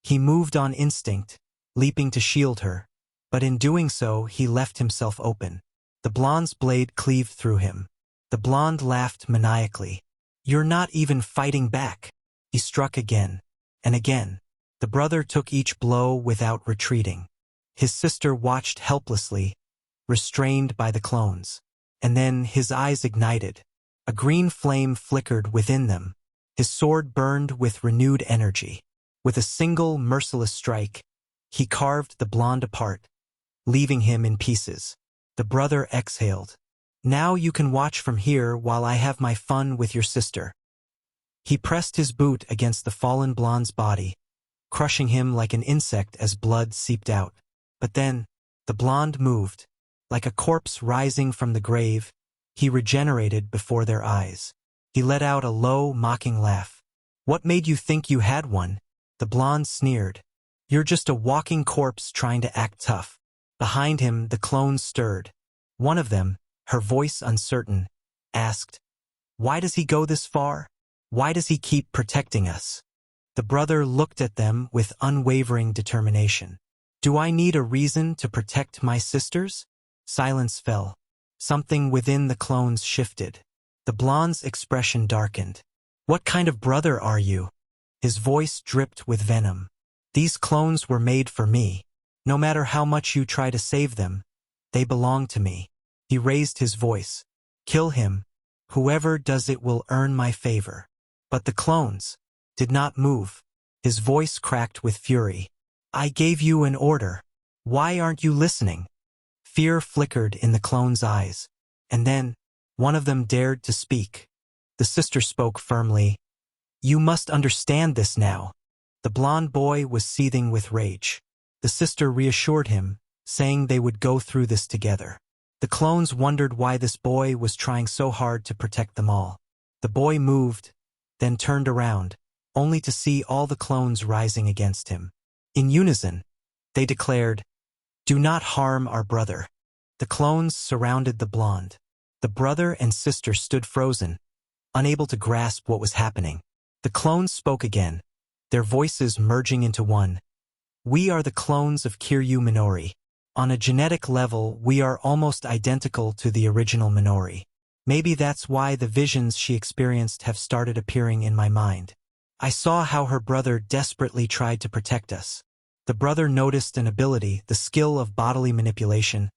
He moved on instinct, leaping to shield her, but in doing so he left himself open. The blonde's blade cleaved through him. The blonde laughed maniacally. You're not even fighting back. He struck again, and again. The brother took each blow without retreating. His sister watched helplessly, restrained by the clones. And then his eyes ignited. A green flame flickered within them. His sword burned with renewed energy. With a single merciless strike, he carved the blonde apart, leaving him in pieces. The brother exhaled. Now you can watch from here while I have my fun with your sister. He pressed his boot against the fallen blonde's body, crushing him like an insect as blood seeped out. But then, the blonde moved. Like a corpse rising from the grave, he regenerated before their eyes. He let out a low, mocking laugh. What made you think you had one? The blonde sneered. You're just a walking corpse trying to act tough. Behind him, the clones stirred. One of them, her voice uncertain, asked, Why does he go this far? Why does he keep protecting us? The brother looked at them with unwavering determination. Do I need a reason to protect my sisters? Silence fell. Something within the clones shifted. The blonde's expression darkened. What kind of brother are you? His voice dripped with venom. These clones were made for me. No matter how much you try to save them, they belong to me. He raised his voice. Kill him. Whoever does it will earn my favor. But the clones did not move. His voice cracked with fury. I gave you an order. Why aren't you listening? Fear flickered in the clones' eyes. And then, one of them dared to speak. The sister spoke firmly. You must understand this now. The blonde boy was seething with rage. The sister reassured him, saying they would go through this together. The clones wondered why this boy was trying so hard to protect them all. The boy moved, then turned around, only to see all the clones rising against him. In unison, they declared, Do not harm our brother. The clones surrounded the blonde. The brother and sister stood frozen, unable to grasp what was happening. The clones spoke again, their voices merging into one. We are the clones of Kiryu Minori. On a genetic level, we are almost identical to the original Minori. Maybe that's why the visions she experienced have started appearing in my mind. I saw how her brother desperately tried to protect us. The brother noticed an ability, the skill of bodily manipulation,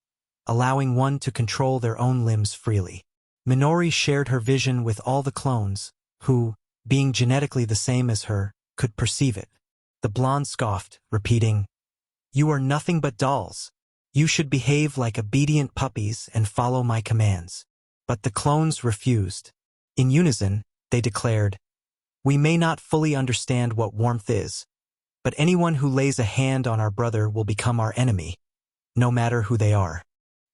allowing one to control their own limbs freely. Minori shared her vision with all the clones, who, being genetically the same as her, could perceive it. The blonde scoffed, repeating, You are nothing but dolls. You should behave like obedient puppies and follow my commands. But the clones refused. In unison, they declared, We may not fully understand what warmth is, but anyone who lays a hand on our brother will become our enemy, no matter who they are.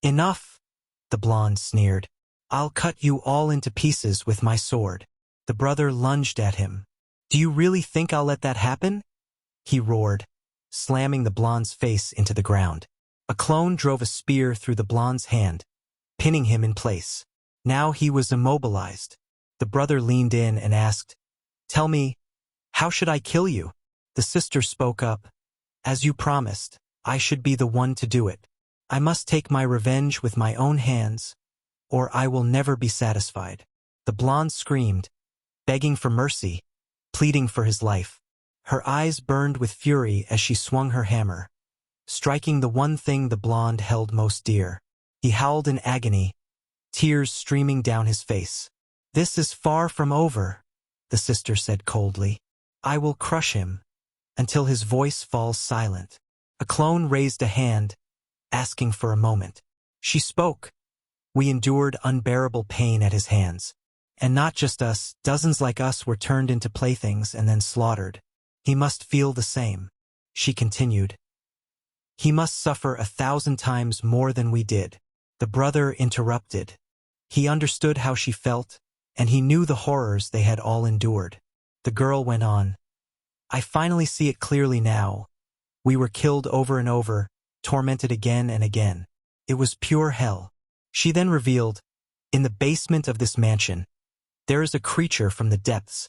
Enough, the blonde sneered. I'll cut you all into pieces with my sword. The brother lunged at him. Do you really think I'll let that happen? He roared, slamming the blonde's face into the ground. A clone drove a spear through the blonde's hand, pinning him in place. Now he was immobilized. The brother leaned in and asked, Tell me, how should I kill you? The sister spoke up. As you promised, I should be the one to do it. I must take my revenge with my own hands, or I will never be satisfied. The blonde screamed, begging for mercy, pleading for his life. Her eyes burned with fury as she swung her hammer, striking the one thing the blonde held most dear. He howled in agony, tears streaming down his face. "This is far from over," the sister said coldly. "I will crush him until his voice falls silent." A clone raised a hand, asking for a moment. She spoke. "We endured unbearable pain at his hands. And not just us, dozens like us were turned into playthings and then slaughtered. He must feel the same." She continued. "He must suffer 1,000 times more than we did." The brother interrupted. He understood how she felt, and he knew the horrors they had all endured. The girl went on. "I finally see it clearly now. We were killed over and over, tormented again and again. It was pure hell." She then revealed, "In the basement of this mansion, there is a creature from the depths,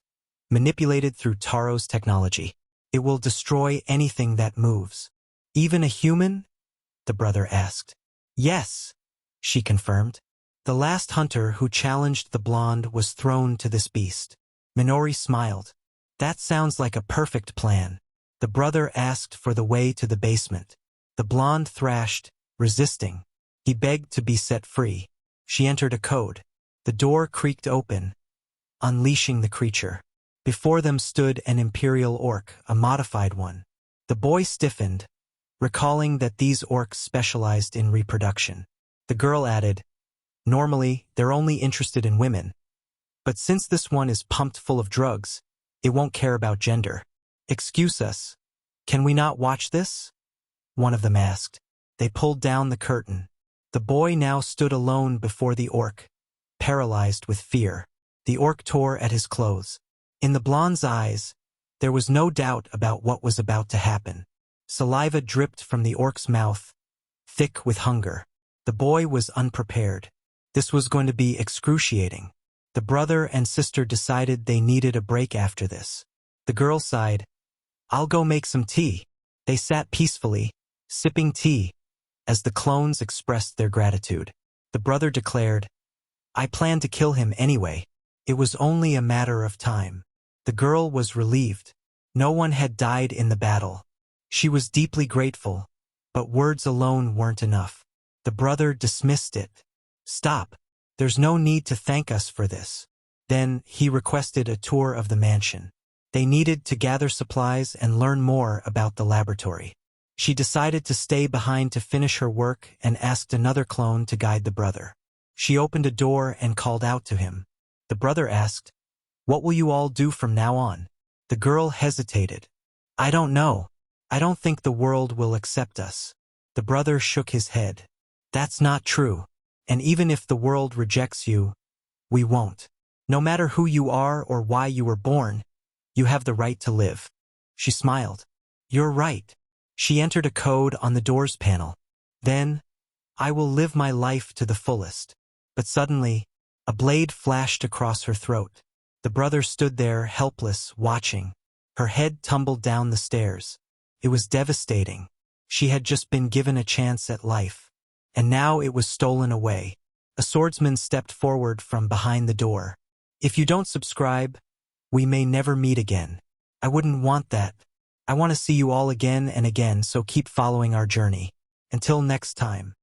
manipulated through Taro's technology. It will destroy anything that moves." "Even a human?" the brother asked. "Yes," she confirmed. "The last hunter who challenged the blonde was thrown to this beast." Minori smiled. "That sounds like a perfect plan." The brother asked for the way to the basement. The blonde thrashed, resisting. He begged to be set free. She entered a code. The door creaked open, unleashing the creature. Before them stood an imperial orc, a modified one. The boy stiffened, recalling that these orcs specialized in reproduction. The girl added, "Normally, they're only interested in women. But since this one is pumped full of drugs, it won't care about gender. Excuse us. Can we not watch this?" one of them asked. They pulled down the curtain. The boy now stood alone before the orc, paralyzed with fear. The orc tore at his clothes. In the blonde's eyes, there was no doubt about what was about to happen. Saliva dripped from the orc's mouth, thick with hunger. The boy was unprepared. This was going to be excruciating. The brother and sister decided they needed a break after this. The girl sighed, "I'll go make some tea." They sat peacefully, sipping tea, as the clones expressed their gratitude. The brother declared, "I planned to kill him anyway. It was only a matter of time." The girl was relieved. No one had died in the battle. She was deeply grateful, but words alone weren't enough. The brother dismissed it. "Stop. There's no need to thank us for this." Then he requested a tour of the mansion. They needed to gather supplies and learn more about the laboratory. She decided to stay behind to finish her work and asked another clone to guide the brother. She opened a door and called out to him. The brother asked, "What will you all do from now on?" The girl hesitated. "I don't know. I don't think the world will accept us." The brother shook his head. "That's not true. And even if the world rejects you, we won't. No matter who you are or why you were born, you have the right to live." She smiled. "You're right." She entered a code on the door's panel. Then, "I will live my life to the fullest." But suddenly, a blade flashed across her throat. The brother stood there, helpless, watching. Her head tumbled down the stairs. It was devastating. She had just been given a chance at life, and now it was stolen away. A swordsman stepped forward from behind the door. "If you don't subscribe, we may never meet again. I wouldn't want that. I want to see you all again and again, so keep following our journey. Until next time."